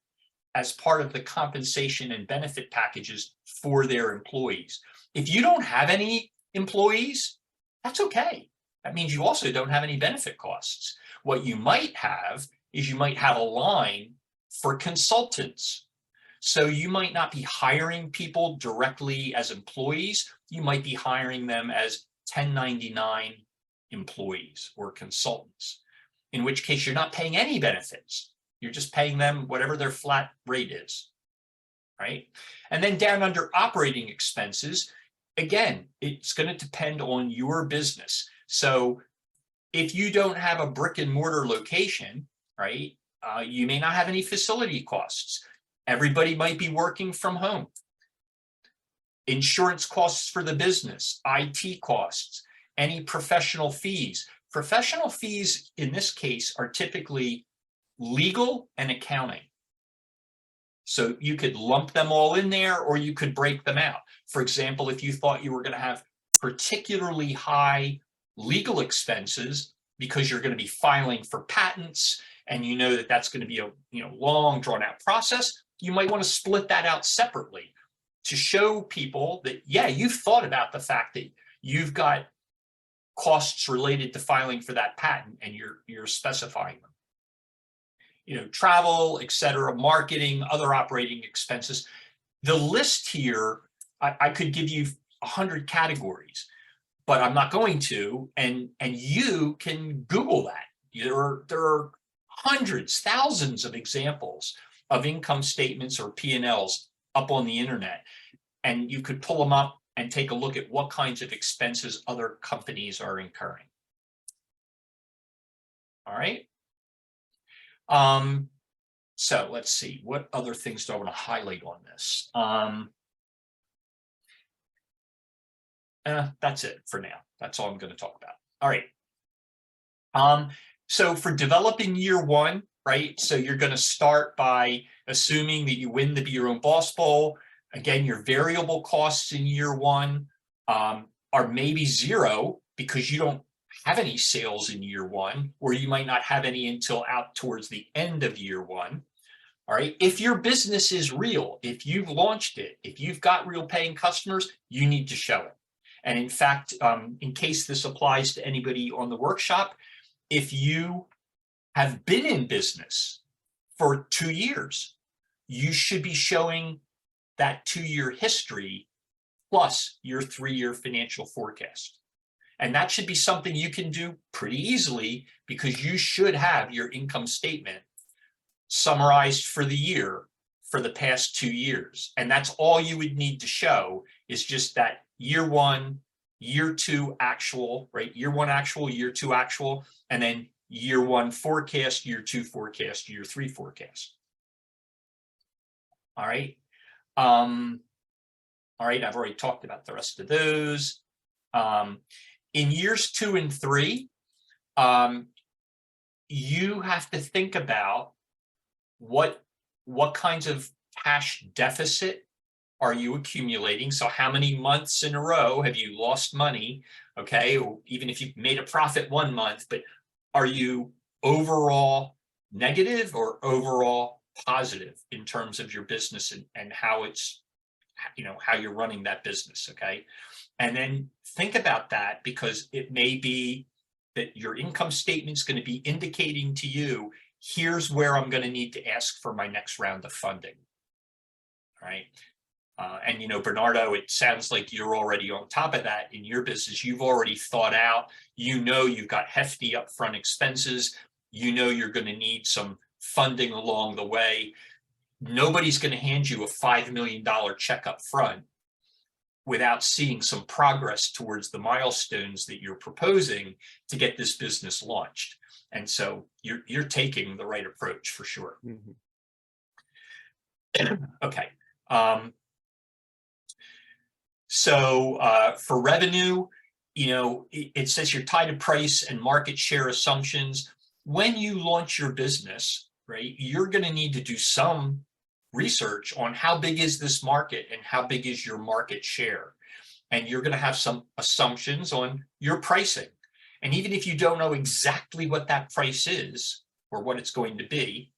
as part of the compensation and benefit packages for their employees. If you don't have any employees, that's okay. That means you also don't have any benefit costs. What you might have is you might have a line for consultants. So you might not be hiring people directly as employees. You might be hiring them as 1099 employees or consultants, in which case you're not paying any benefits. You're just paying them whatever their flat rate is, right? And then down under operating expenses, again, it's going to depend on your business. So if you don't have a brick and mortar location, right, you may not have any facility costs. Everybody might be working from home. Insurance costs for the business, IT costs, any professional fees. Professional fees in this case are typically legal and accounting. So you could lump them all in there, or you could break them out. For example, if you thought you were going to have particularly high legal expenses because you're going to be filing for patents, and you know that that's going to be a long, drawn out process, you might want to split that out separately to show people that, yeah, you've thought about the fact that you've got costs related to filing for that patent, and you're specifying them. Travel, et cetera, marketing, other operating expenses. The list here, I could give you 100 categories, but I'm not going to, and you can Google that. There are hundreds, thousands of examples of income statements or P&Ls up on the internet, and you could pull them up and take a look at what kinds of expenses other companies are incurring. All right. So let's see, what other things do I want to highlight on this? That's it for now. That's all I'm going to talk about. All right. So for developing year one, right? So you're going to start by assuming that you win the Be Your Own Boss Bowl. Again, your variable costs in year one are maybe zero because you don't have any sales in year one, or you might not have any until out towards the end of year one. All right. If your business is real, if you've launched it, if you've got real paying customers, you need to show it. And in fact, in case this applies to anybody on the workshop, if you have been in business for 2 years, you should be showing that 2-year history plus your 3-year financial forecast. And that should be something you can do pretty easily, because you should have your income statement summarized for the year for the past 2 years. And that's all you would need to show, is just that year one, year two actual, right? Year one actual, year two actual, and then year one forecast, year two forecast, year three forecast. All right. All right, I've already talked about the rest of those. In years 2 and 3, you have to think about what kinds of cash deficit are you accumulating? So how many months in a row have you lost money? Okay, or even if you've made a profit 1 month, but are you overall negative or overall positive in terms of your business and how it's, how you're running that business? Okay. And then think about that, because it may be that your income statement is going to be indicating to you, here's where I'm going to need to ask for my next round of funding. All right. And, Bernardo, it sounds like you're already on top of that in your business. You've already thought out, you've got hefty upfront expenses. You're going to need some funding along the way. Nobody's going to hand you a $5 million check up front without seeing some progress towards the milestones that you're proposing to get this business launched. And so you're taking the right approach for sure. Mm-hmm. Okay. So for revenue, it says you're tied to price and market share assumptions. When you launch your business, right, you're going to need to do some research on how big is this market and how big is your market share. And you're going to have some assumptions on your pricing. And even if you don't know exactly what that price is or what it's going to be,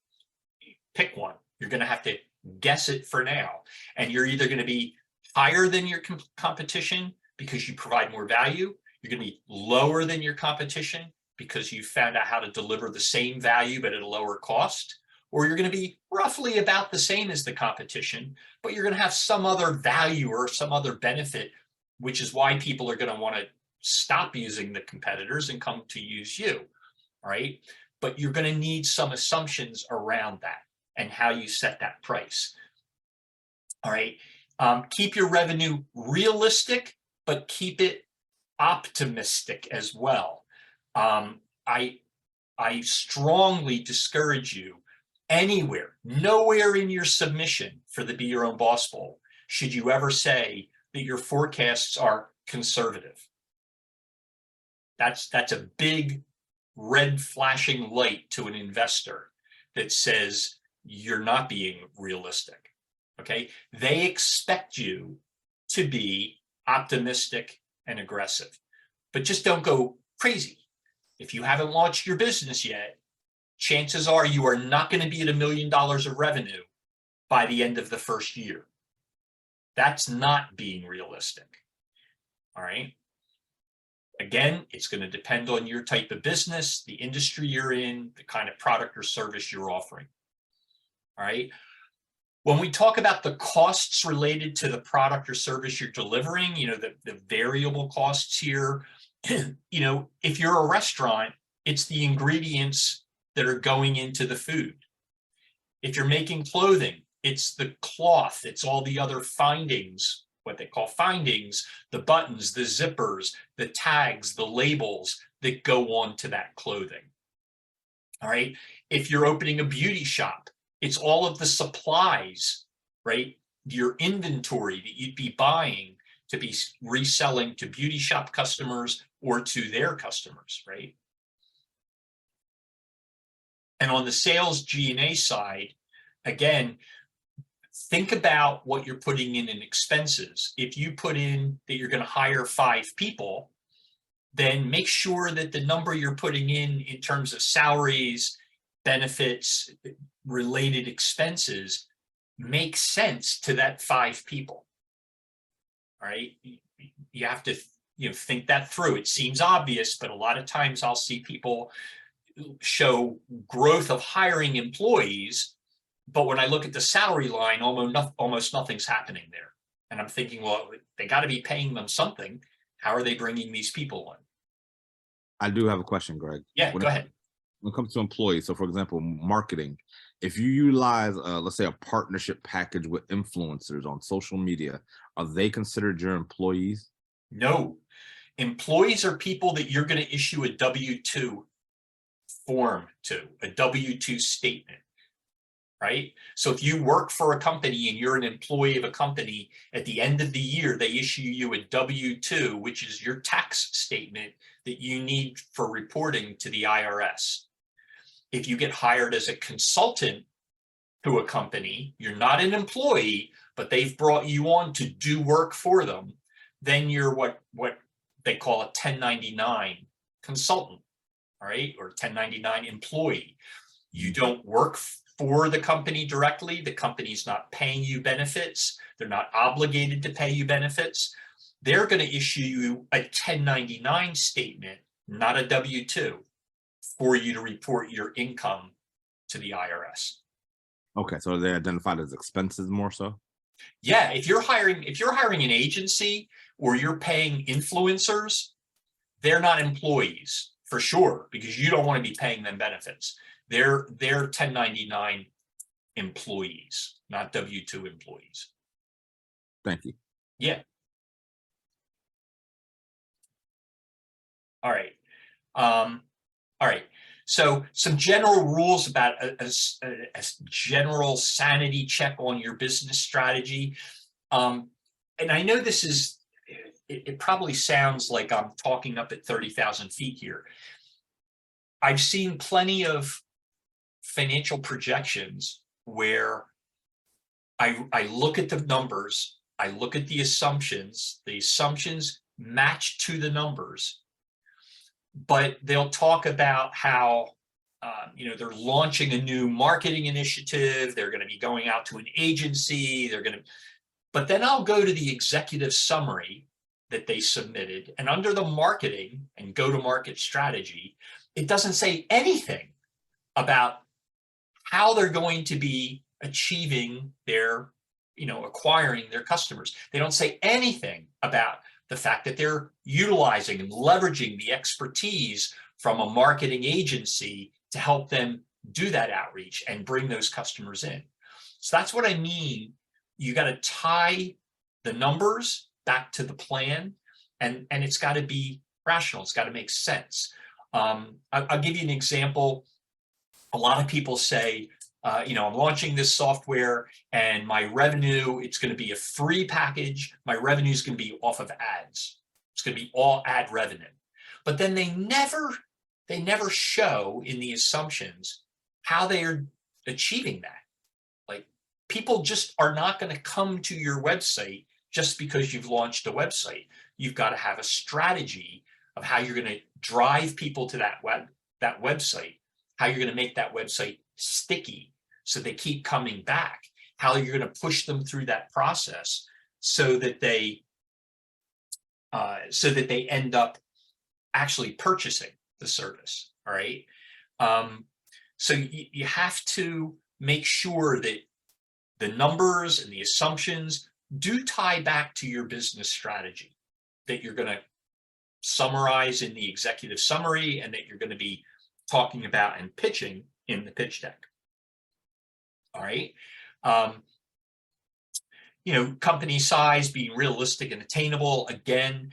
pick one. You're going to have to guess it for now. And you're either going to be higher than your competition because you provide more value. You're going to be lower than your competition because you found out how to deliver the same value but at a lower cost. Or you're going to be roughly about the same as the competition, but you're going to have some other value or some other benefit, which is why people are going to want to stop using the competitors and come to use you. All right. But you're going to need some assumptions around that and how you set that price. All right. Keep your revenue realistic, but keep it optimistic as well. I strongly discourage you nowhere in your submission for the Be Your Own Boss Bowl should you ever say that your forecasts are conservative. That's a big red flashing light to an investor that says you're not being realistic. Okay. They expect you to be optimistic and aggressive, but just don't go crazy. If you haven't launched your business yet, chances are you are not going to be at $1 million of revenue by the end of the first year. That's not being realistic. All right. Again, it's going to depend on your type of business, the industry you're in, the kind of product or service you're offering. All right. When we talk about the costs related to the product or service you're delivering, the variable costs here, if you're a restaurant, it's the ingredients that are going into the food. If you're making clothing, it's the cloth, it's all the other findings, what they call findings, the buttons, the zippers, the tags, the labels that go on to that clothing. All right. If you're opening a beauty shop, it's all of the supplies, right? Your inventory that you'd be buying to be reselling to beauty shop customers or to their customers, right? And on the sales G&A side, again, think about what you're putting in expenses. If you put in that you're going to hire 5 people, then make sure that the number you're putting in terms of salaries, benefits, related expenses makes sense to that 5 people. All right. You have to think that through. It seems obvious, but a lot of times I'll see people show growth of hiring employees, but when I look at the salary line, almost nothing's happening there. And I'm thinking, well, they got to be paying them something. How are they bringing these people on? I do have a question, Greg. Yeah, go ahead. When it comes to employees, so for example, marketing, if you utilize, let's say, a partnership package with influencers on social media, are they considered your employees? No. Employees are people that you're going to issue a W-2 form to, a W-2 statement, right? So if you work for a company and you're an employee of a company, at the end of the year, they issue you a W-2, which is your tax statement that you need for reporting to the IRS. If you get hired as a consultant to a company, you're not an employee, but they've brought you on to do work for them, then you're what they call a 1099 consultant, all right, or 1099 employee. You don't work for the company directly. The company's not paying you benefits. They're not obligated to pay you benefits. They're going to issue you a 1099 statement, not a W-2, for you to report your income to the IRS. Okay, so they're identified as expenses more so? Yeah, if you're hiring an agency or you're paying influencers, they're not employees for sure, because you don't want to be paying them benefits. They're 1099 employees, not W-2 employees. Thank you. Yeah. All right. All right. So some general rules about a general sanity check on your business strategy. And I know this is, it probably sounds like I'm talking up at 30,000 feet here. I've seen plenty of financial projections where I look at the numbers, I look at the assumptions match to the numbers, but they'll talk about how they're launching a new marketing initiative, they're going to be going out to an agency, but then I'll go to the executive summary that they submitted, and under the marketing and go-to-market strategy, it doesn't say anything about how they're going to be achieving their, acquiring their customers. They don't say anything about the fact that they're utilizing and leveraging the expertise from a marketing agency to help them do that outreach and bring those customers in. So that's what I mean. You got to tie the numbers back to the plan, and it's got to be rational. It's got to make sense. I'll give you an example. A lot of people say, I'm launching this software and my revenue, it's going to be a free package. My revenue is going to be off of ads. It's going to be all ad revenue. But then they never show in the assumptions how they are achieving that. people just are not going to come to your website just because you've launched a website. You've got to have a strategy of how you're going to drive people to that website, how you're going to make that website sticky so they keep coming back, how you're going to push them through that process so that they end up actually purchasing the service. All right. So you have to make sure that the numbers and the assumptions do tie back to your business strategy that you're going to summarize in the executive summary and that you're going to be talking about and pitching in the pitch deck. All right. You know, company size being realistic and attainable. Again,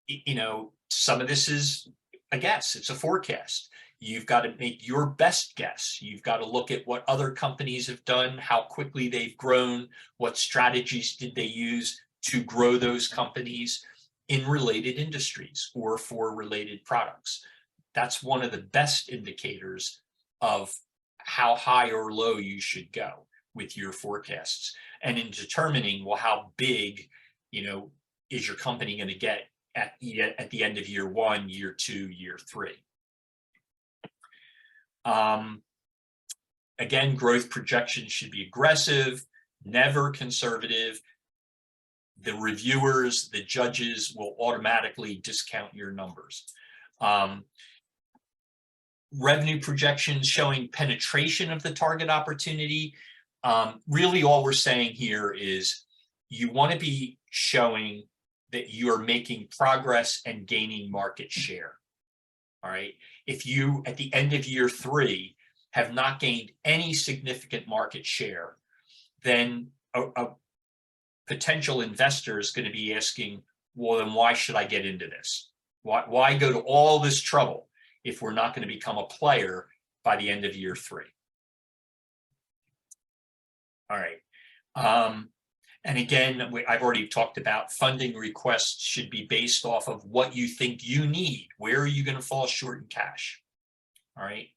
you know, some of this is a guess. It's a forecast. You've got to make your best guess. You've got to look at what other companies have done, how quickly they've grown, what strategies did they use to grow those companies in related industries or for related products. That's one of the best indicators of how high or low you should go with your forecasts. And in determining, well, how big, you know, is your company going to get at the end of year 1, year 2, year 3. Again, growth projections should be aggressive, never conservative. The reviewers, the judges will automatically discount your numbers. Revenue projections showing penetration of the target opportunity. Really all we're saying here is you want to be showing that you are making progress and gaining market share. All right. If you, at the end of year 3, have not gained any significant market share, then a potential investor is going to be asking, well, then why should I get into this? Why go to all this trouble if we're not going to become a player by the end of year 3? All right. And again, I've already talked about funding requests should be based off of what you think you need. Where are you going to fall short in cash? All right.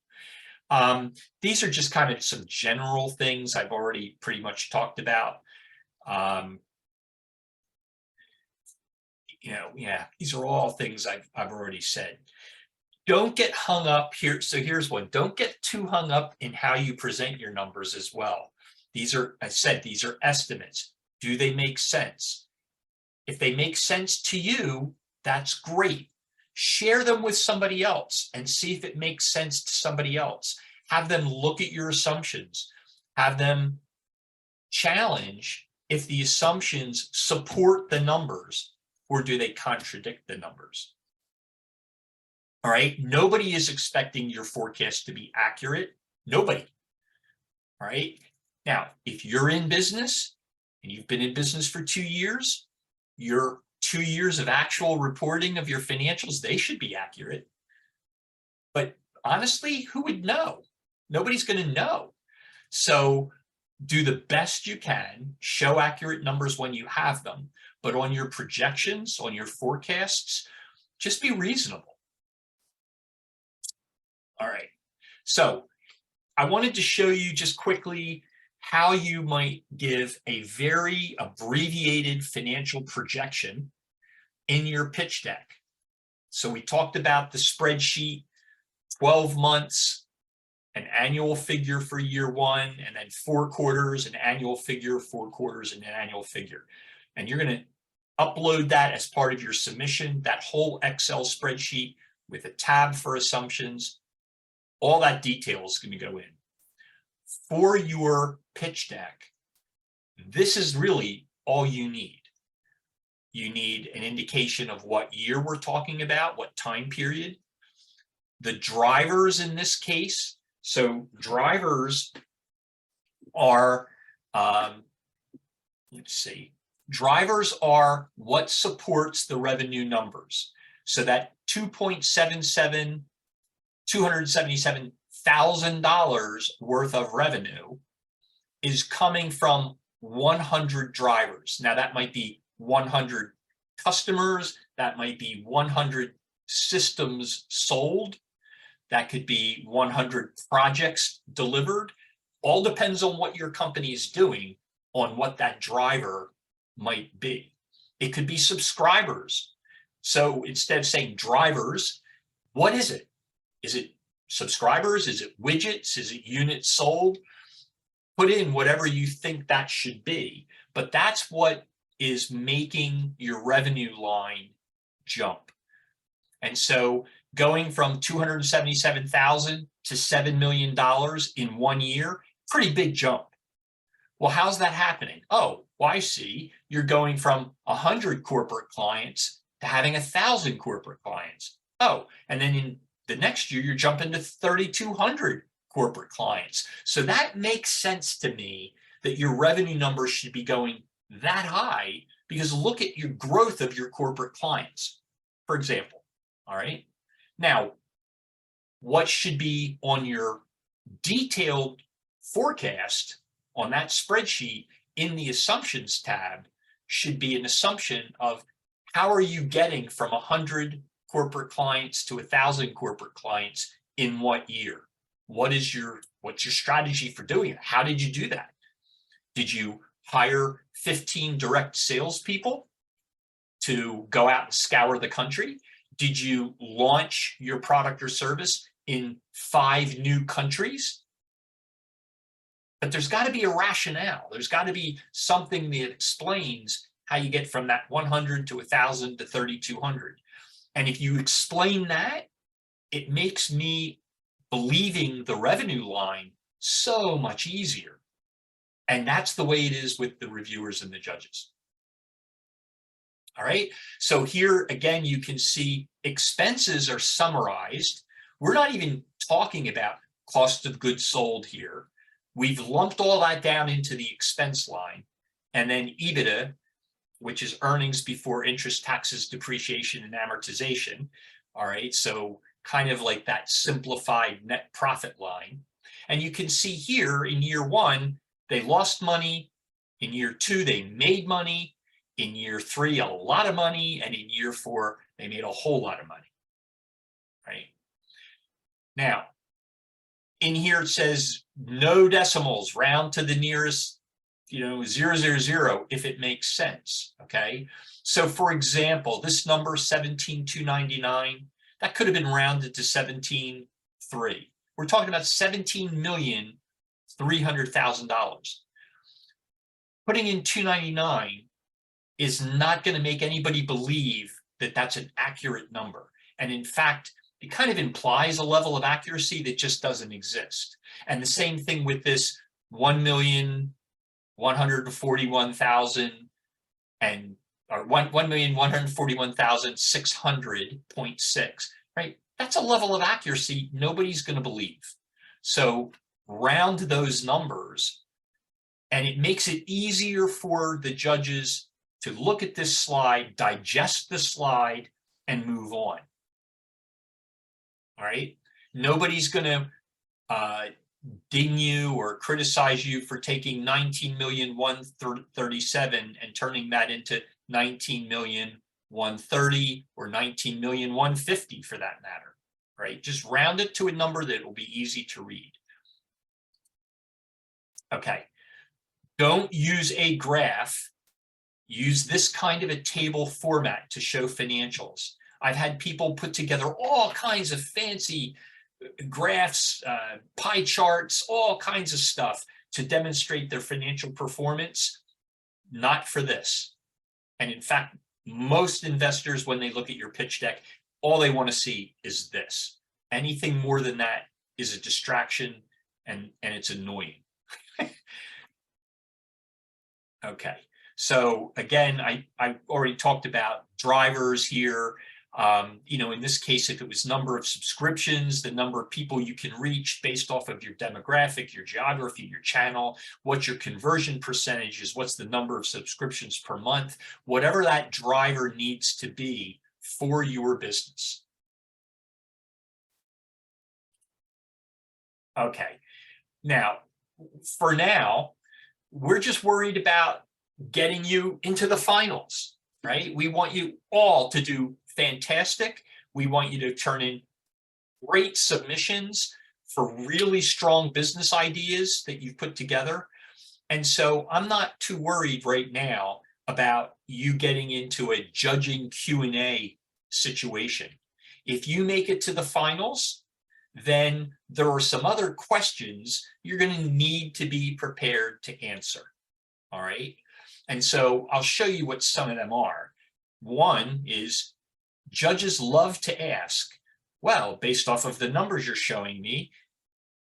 These are just kind of some general things I've already pretty much talked about. You know, yeah, these are all things I've already said. Don't get hung up here. So here's one. Don't get too hung up in how you present your numbers as well. These are, I said, these are estimates. Do they make sense? If they make sense to you, that's great. Share them with somebody else and see if it makes sense to somebody else. Have them look at your assumptions. Have them challenge if the assumptions support the numbers or do they contradict the numbers. All right. Nobody is expecting your forecast to be accurate. Nobody. All right. Now, if you're in business and you've been in business for 2 years, your 2 years of actual reporting of your financials, they should be accurate. But honestly, who would know? Nobody's going to know. So do the best you can, show accurate numbers when you have them, but on your projections, on your forecasts, just be reasonable. All right. So I wanted to show you just quickly how you might give a very abbreviated financial projection in your pitch deck. So we talked about the spreadsheet, 12 months, an annual figure for year 1, and then 4 quarters, an annual figure, 4 quarters, and an annual figure. And you're going to upload that as part of your submission, that whole Excel spreadsheet with a tab for assumptions. All that detail is going to go in. For your pitch deck, this is really all you need. You need an indication of what year we're talking about, what time period. The drivers in this case, so drivers are, let's see, drivers are what supports the revenue numbers. So that $277,000 worth of revenue is coming from 100 drivers. Now that might be 100 customers, that might be 100 systems sold, that could be 100 projects delivered, All depends on what your company is doing, on what that driver might be. It could be subscribers. So instead of saying drivers, what is it? Is it subscribers? Is it widgets? Is it units sold? Put in whatever you think that should be, but that's what is making your revenue line jump. And so going from 277,000 to $7 million in 1 year, pretty big jump. Well, how's that happening? Oh, well, I see. You're going from 100 corporate clients to having 1,000 corporate clients. Oh, and then in the next year, you're jumping to 3,200 corporate clients. So that makes sense to me that your revenue numbers should be going that high, because look at your growth of your corporate clients, for example. All right. Now, what should be on your detailed forecast on that spreadsheet in the assumptions tab should be an assumption of how are you getting from 100 corporate clients to 1,000 corporate clients in what year? What's your strategy for doing it? How did you do that? Did you hire 15 direct salespeople to go out and scour the country? Did you launch your product or service in 5 new countries? But there's got to be a rationale. There's got to be something that explains how you get from that 100 to 1,000 to 3,200. And if you explain that, it makes me believing the revenue line so much easier. And that's the way it is with the reviewers and the judges. All right. So here again, you can see expenses are summarized. We're not even talking about cost of goods sold here. We've lumped all that down into the expense line. And then EBITDA, which is earnings before interest, taxes, depreciation, and amortization. All right. So kind of like that simplified net profit line. And you can see here in year 1, they lost money. In year 2, they made money. In year 3, a lot of money. And in year 4, they made a whole lot of money. Right. Now, in here it says no decimals, round to the nearest, 000, if it makes sense. Okay. So for example, this number 17,299, that could have been rounded to 17,300. We're talking about $17,300,000. Putting in 299 is not going to make anybody believe that that's an accurate number. And in fact, it kind of implies a level of accuracy that just doesn't exist. And the same thing with this 1,141,000 and or 1,141,600.6, right? That's a level of accuracy nobody's going to believe. So round those numbers, and it makes it easier for the judges to look at this slide, digest the slide, and move on. All right. Nobody's going to ding you or criticize you for taking 19,137 and turning that into 19,130 or 19,150 for that matter. Right. Just round it to a number that will be easy to read. Okay. Don't use a graph. Use this kind of a table format to show financials. I've had people put together all kinds of fancy graphs, pie charts, all kinds of stuff to demonstrate their financial performance. Not for this. And in fact, most investors, when they look at your pitch deck, all they want to see is this. Anything more than that is a distraction, and it's annoying. Okay. So again, I already talked about drivers here. In this case, if it was number of subscriptions, the number of people you can reach based off of your demographic, your geography, your channel, what your conversion percentage is, what's the number of subscriptions per month, whatever that driver needs to be for your business. Okay. Now, for now, we're just worried about getting you into the finals, right? We want you all to do fantastic. We want you to turn in great submissions for really strong business ideas that you've put together. And so I'm not too worried right now about you getting into a judging Q&A situation. If you make it to the finals, then there are some other questions you're going to need to be prepared to answer. All right. And so I'll show you what some of them are. One is judges love to ask, well, based off of the numbers you're showing me,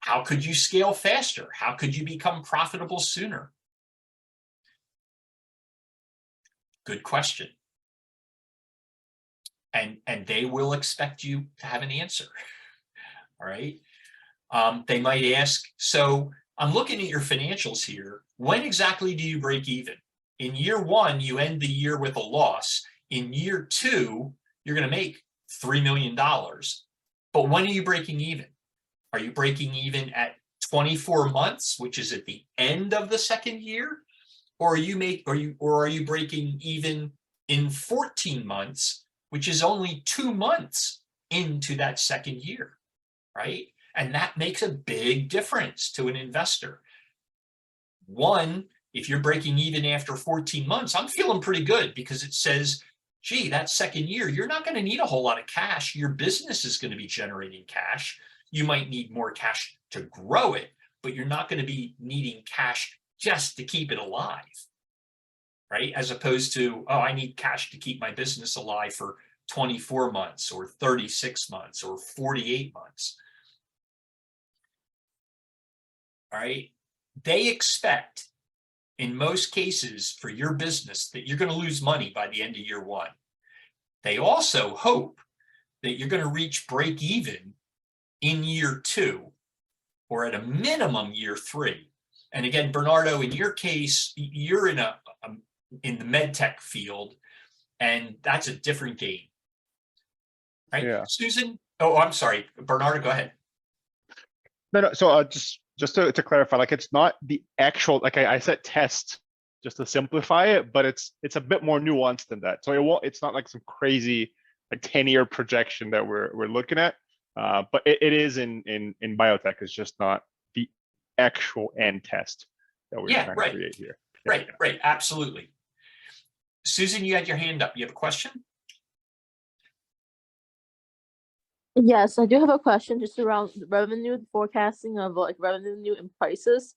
how could you scale faster? How could you become profitable sooner? Good question. And they will expect you to have an answer. All right. They might ask, so I'm looking at your financials here. When exactly do you break even? In year one, you end the year with a loss. In year two, you're going to make $3 million. But when are you breaking even? Are you breaking even at 24 months, which is at the end of the second year? Or are you breaking even in 14 months, which is only 2 months into that second year, right? And that makes a big difference to an investor. One, if you're breaking even after 14 months, I'm feeling pretty good because it says, gee, that second year, you're not going to need a whole lot of cash. Your business is going to be generating cash. You might need more cash to grow it, but you're not going to be needing cash just to keep it alive, right? As opposed to, oh, I need cash to keep my business alive for 24 months or 36 months or 48 months. All right. They expect, in most cases, for your business that you're going to lose money by the end of year one. They also hope that you're going to reach break even in year two, or at a minimum year three. And again, Bernardo, in your case, you're in in the med tech field, and that's a different game, right? Yeah. Susan, oh, I'm sorry, Bernardo, go ahead. No. So just to clarify, like it's not the actual, like I said test just to simplify it, but it's a bit more nuanced than that. So it's not like some crazy like 10-year projection that we're looking at. But it is in biotech. It's just not the actual end test that we're trying to create here. Right, absolutely. Susan, you had your hand up. You have a question? Yes, I do have a question just around revenue forecasting of like revenue and prices.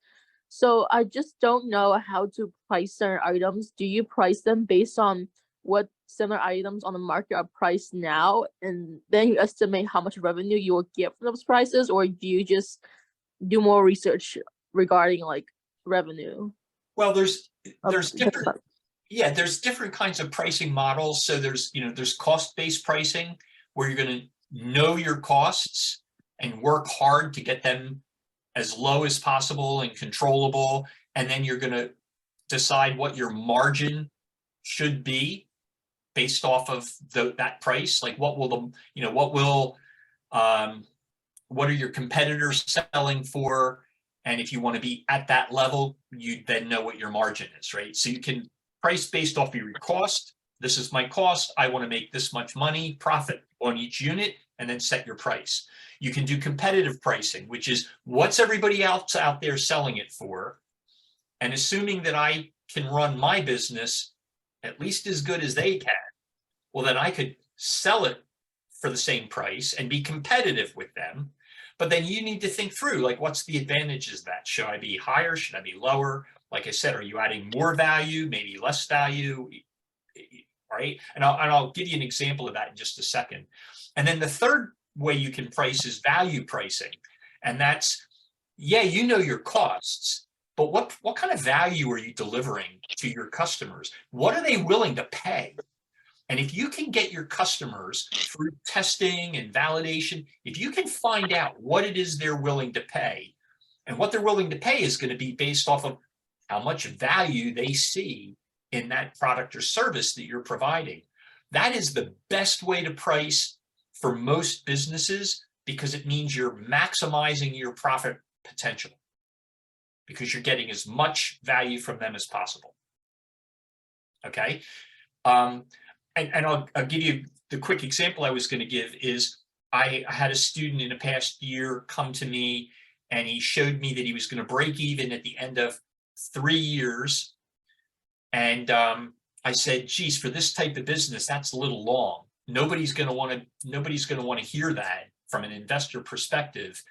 So I just don't know how to price certain items. Do you price them based on what similar items on the market are priced now, and then you estimate how much revenue you will get from those prices, or do you just do more research regarding like revenue? Well, there's different, there's different kinds of pricing models. So there's cost-based pricing where you're going to know your costs and work hard to get them as low as possible and controllable. And then you're going to decide what your margin should be based off of that price. Like what are your competitors selling for? And if you want to be at that level, you then know what your margin is, right? So you can price based off of your cost. This is my cost. I want to make this much money, profit on each unit, and then set your price. You can do competitive pricing, which is what's everybody else out there selling it for? And assuming that I can run my business at least as good as they can, well, then I could sell it for the same price and be competitive with them. But then you need to think through, like, what's the advantages of that? Should I be higher? Should I be lower? Like I said, are you adding more value, maybe less value? Right? And I'll give you an example of that in just a second. And then the third way you can price is value pricing. And that's, you know your costs, but what kind of value are you delivering to your customers? What are they willing to pay? And if you can get your customers through testing and validation, if you can find out what it is they're willing to pay, and what they're willing to pay is going to be based off of how much value they see in that product or service that you're providing. That is the best way to price for most businesses, because it means you're maximizing your profit potential because you're getting as much value from them as possible. Okay. And I'll give you the quick example I was going to give is I had a student in the past year come to me and he showed me that he was going to break even at the end of 3 years. And I said, geez, for this type of business, that's a little long. Nobody's going to want to hear that from an investor perspective.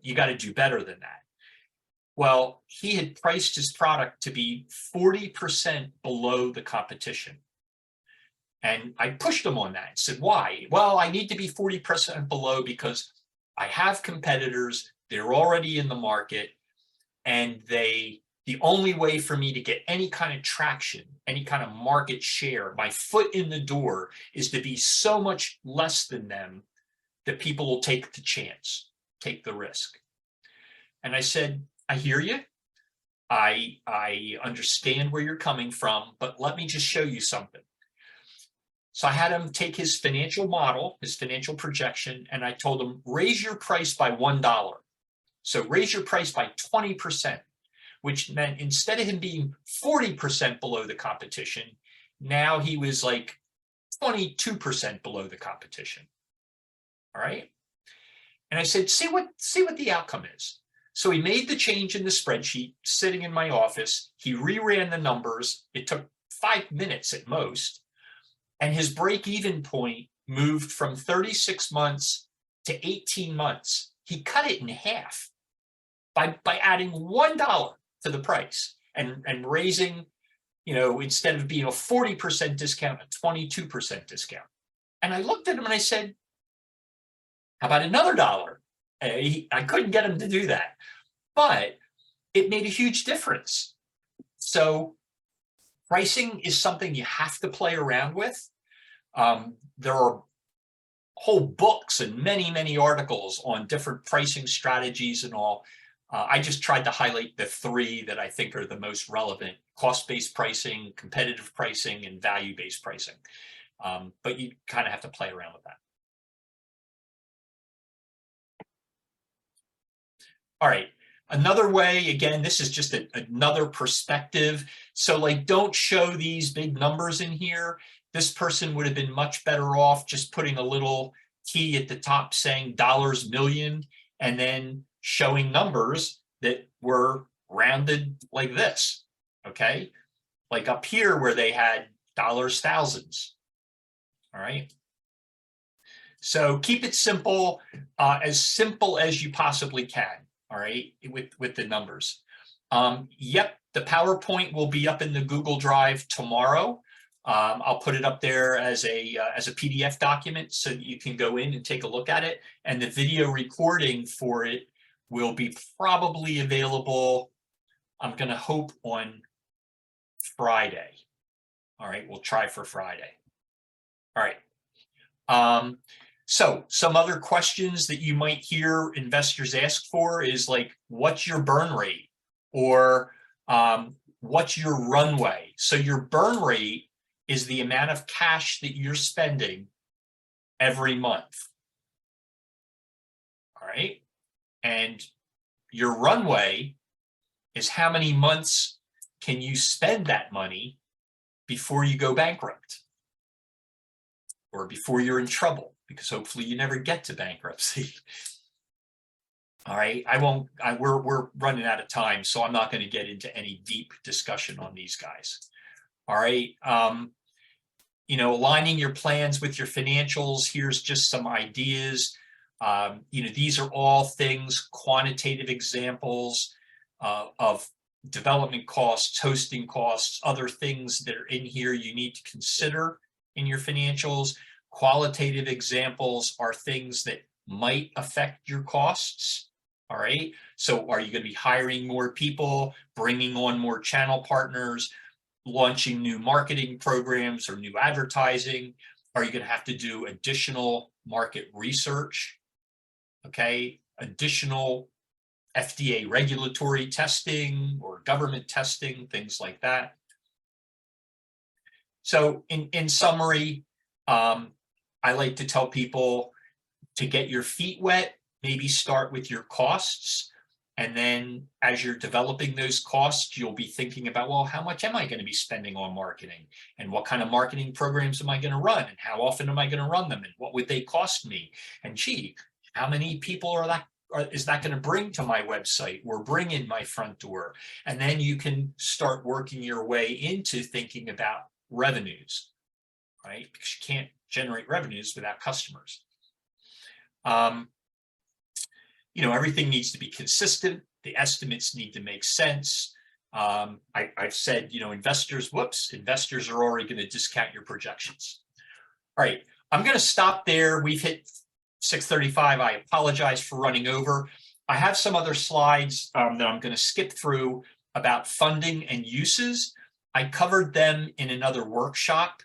You got to do better than that. Well, he had priced his product to be 40% below the competition. And I pushed him on that and said, why? Well, I need to be 40% below because I have competitors, they're already in the market, and the only way for me to get any kind of traction, any kind of market share, my foot in the door, is to be so much less than them that people will take the chance, take the risk. And I said, I hear you. I understand where you're coming from, but let me just show you something. So I had him take his financial model, his financial projection, and I told him, raise your price by $1. So raise your price by 20%, which meant instead of him being 40% below the competition, now he was like 22% below the competition. All right. And I said, see what the outcome is. So he made the change in the spreadsheet sitting in my office. He reran the numbers. It took 5 minutes at most. And his break-even point moved from 36 months to 18 months. He cut it in half by adding $1 to the price and raising, instead of being a 40% discount, a 22% discount. And I looked at him and I said, how about another $1? I couldn't get him to do that, but it made a huge difference. So pricing is something you have to play around with. There are whole books and many, many articles on different pricing strategies and all. I just tried to highlight the 3 that I think are the most relevant: cost-based pricing, competitive pricing, and value-based pricing. But you kind of have to play around with that. All right. Another way, again, this is just another perspective. So like, don't show these big numbers in here. This person would have been much better off just putting a little T at the top saying dollars million, and then showing numbers that were rounded like this. Okay. Like up here where they had dollars thousands. All right. So keep it simple as you possibly can. All right, with the numbers. Yep, the PowerPoint will be up in the Google Drive tomorrow. I'll put it up there as a PDF document so that you can go in and take a look at it. And the video recording for it will be probably available, I'm going to hope, on Friday. All right, we'll try for Friday. All right. So some other questions that you might hear investors ask for is like, what's your burn rate? Or what's your runway? So your burn rate is the amount of cash that you're spending every month. All right. And your runway is how many months can you spend that money before you go bankrupt or before you're in trouble, because hopefully you never get to bankruptcy. All right, we're running out of time, so I'm not going to get into any deep discussion on these guys. All right, aligning your plans with your financials. Here's just some ideas. These are all things, quantitative examples of development costs, hosting costs, other things that are in here you need to consider in your financials. Qualitative examples are things that might affect your costs. All right. So are you going to be hiring more people, bringing on more channel partners, launching new marketing programs or new advertising? Are you going to have to do additional market research? Okay. Additional FDA regulatory testing or government testing, things like that. So in summary, I like to tell people to get your feet wet, maybe start with your costs And then as you're developing those costs, you'll be thinking about, well, how much am I going to be spending on marketing? And what kind of marketing programs am I going to run? And how often am I going to run them? And what would they cost me? And gee, how many people is that going to bring to my website or bring in my front door? And then you can start working your way into thinking about revenues, right? Because you can't generate revenues without customers. You know, everything needs to be consistent. The estimates need to make sense. I've said, you know, investors are already going to discount your projections. All right, I'm going to stop there. We've hit 6:35. I apologize for running over. I have some other slides that I'm going to skip through about funding and uses. I covered them in another workshop,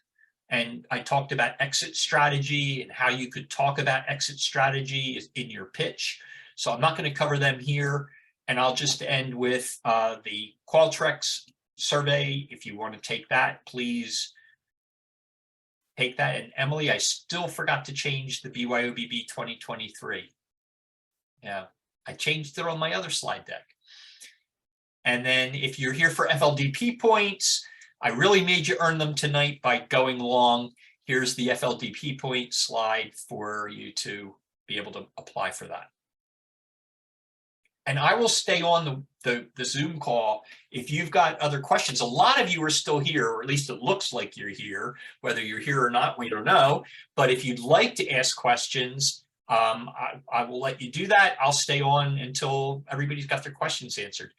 and I talked about exit strategy and how you could talk about exit strategy in your pitch. So I'm not going to cover them here, and I'll just end with the Qualtrics survey. If you want to take that, please take that. And Emily, I still forgot to change the BYOBB 2023. Yeah, I changed it on my other slide deck. And then if you're here for FLDP points, I really made you earn them tonight by going long. Here's the FLDP point slide for you to be able to apply for that. And I will stay on the Zoom call if you've got other questions. A lot of you are still here, or at least it looks like you're here. Whether you're here or not, we don't know. But if you'd like to ask questions, I will let you do that. I'll stay on until everybody's got their questions answered.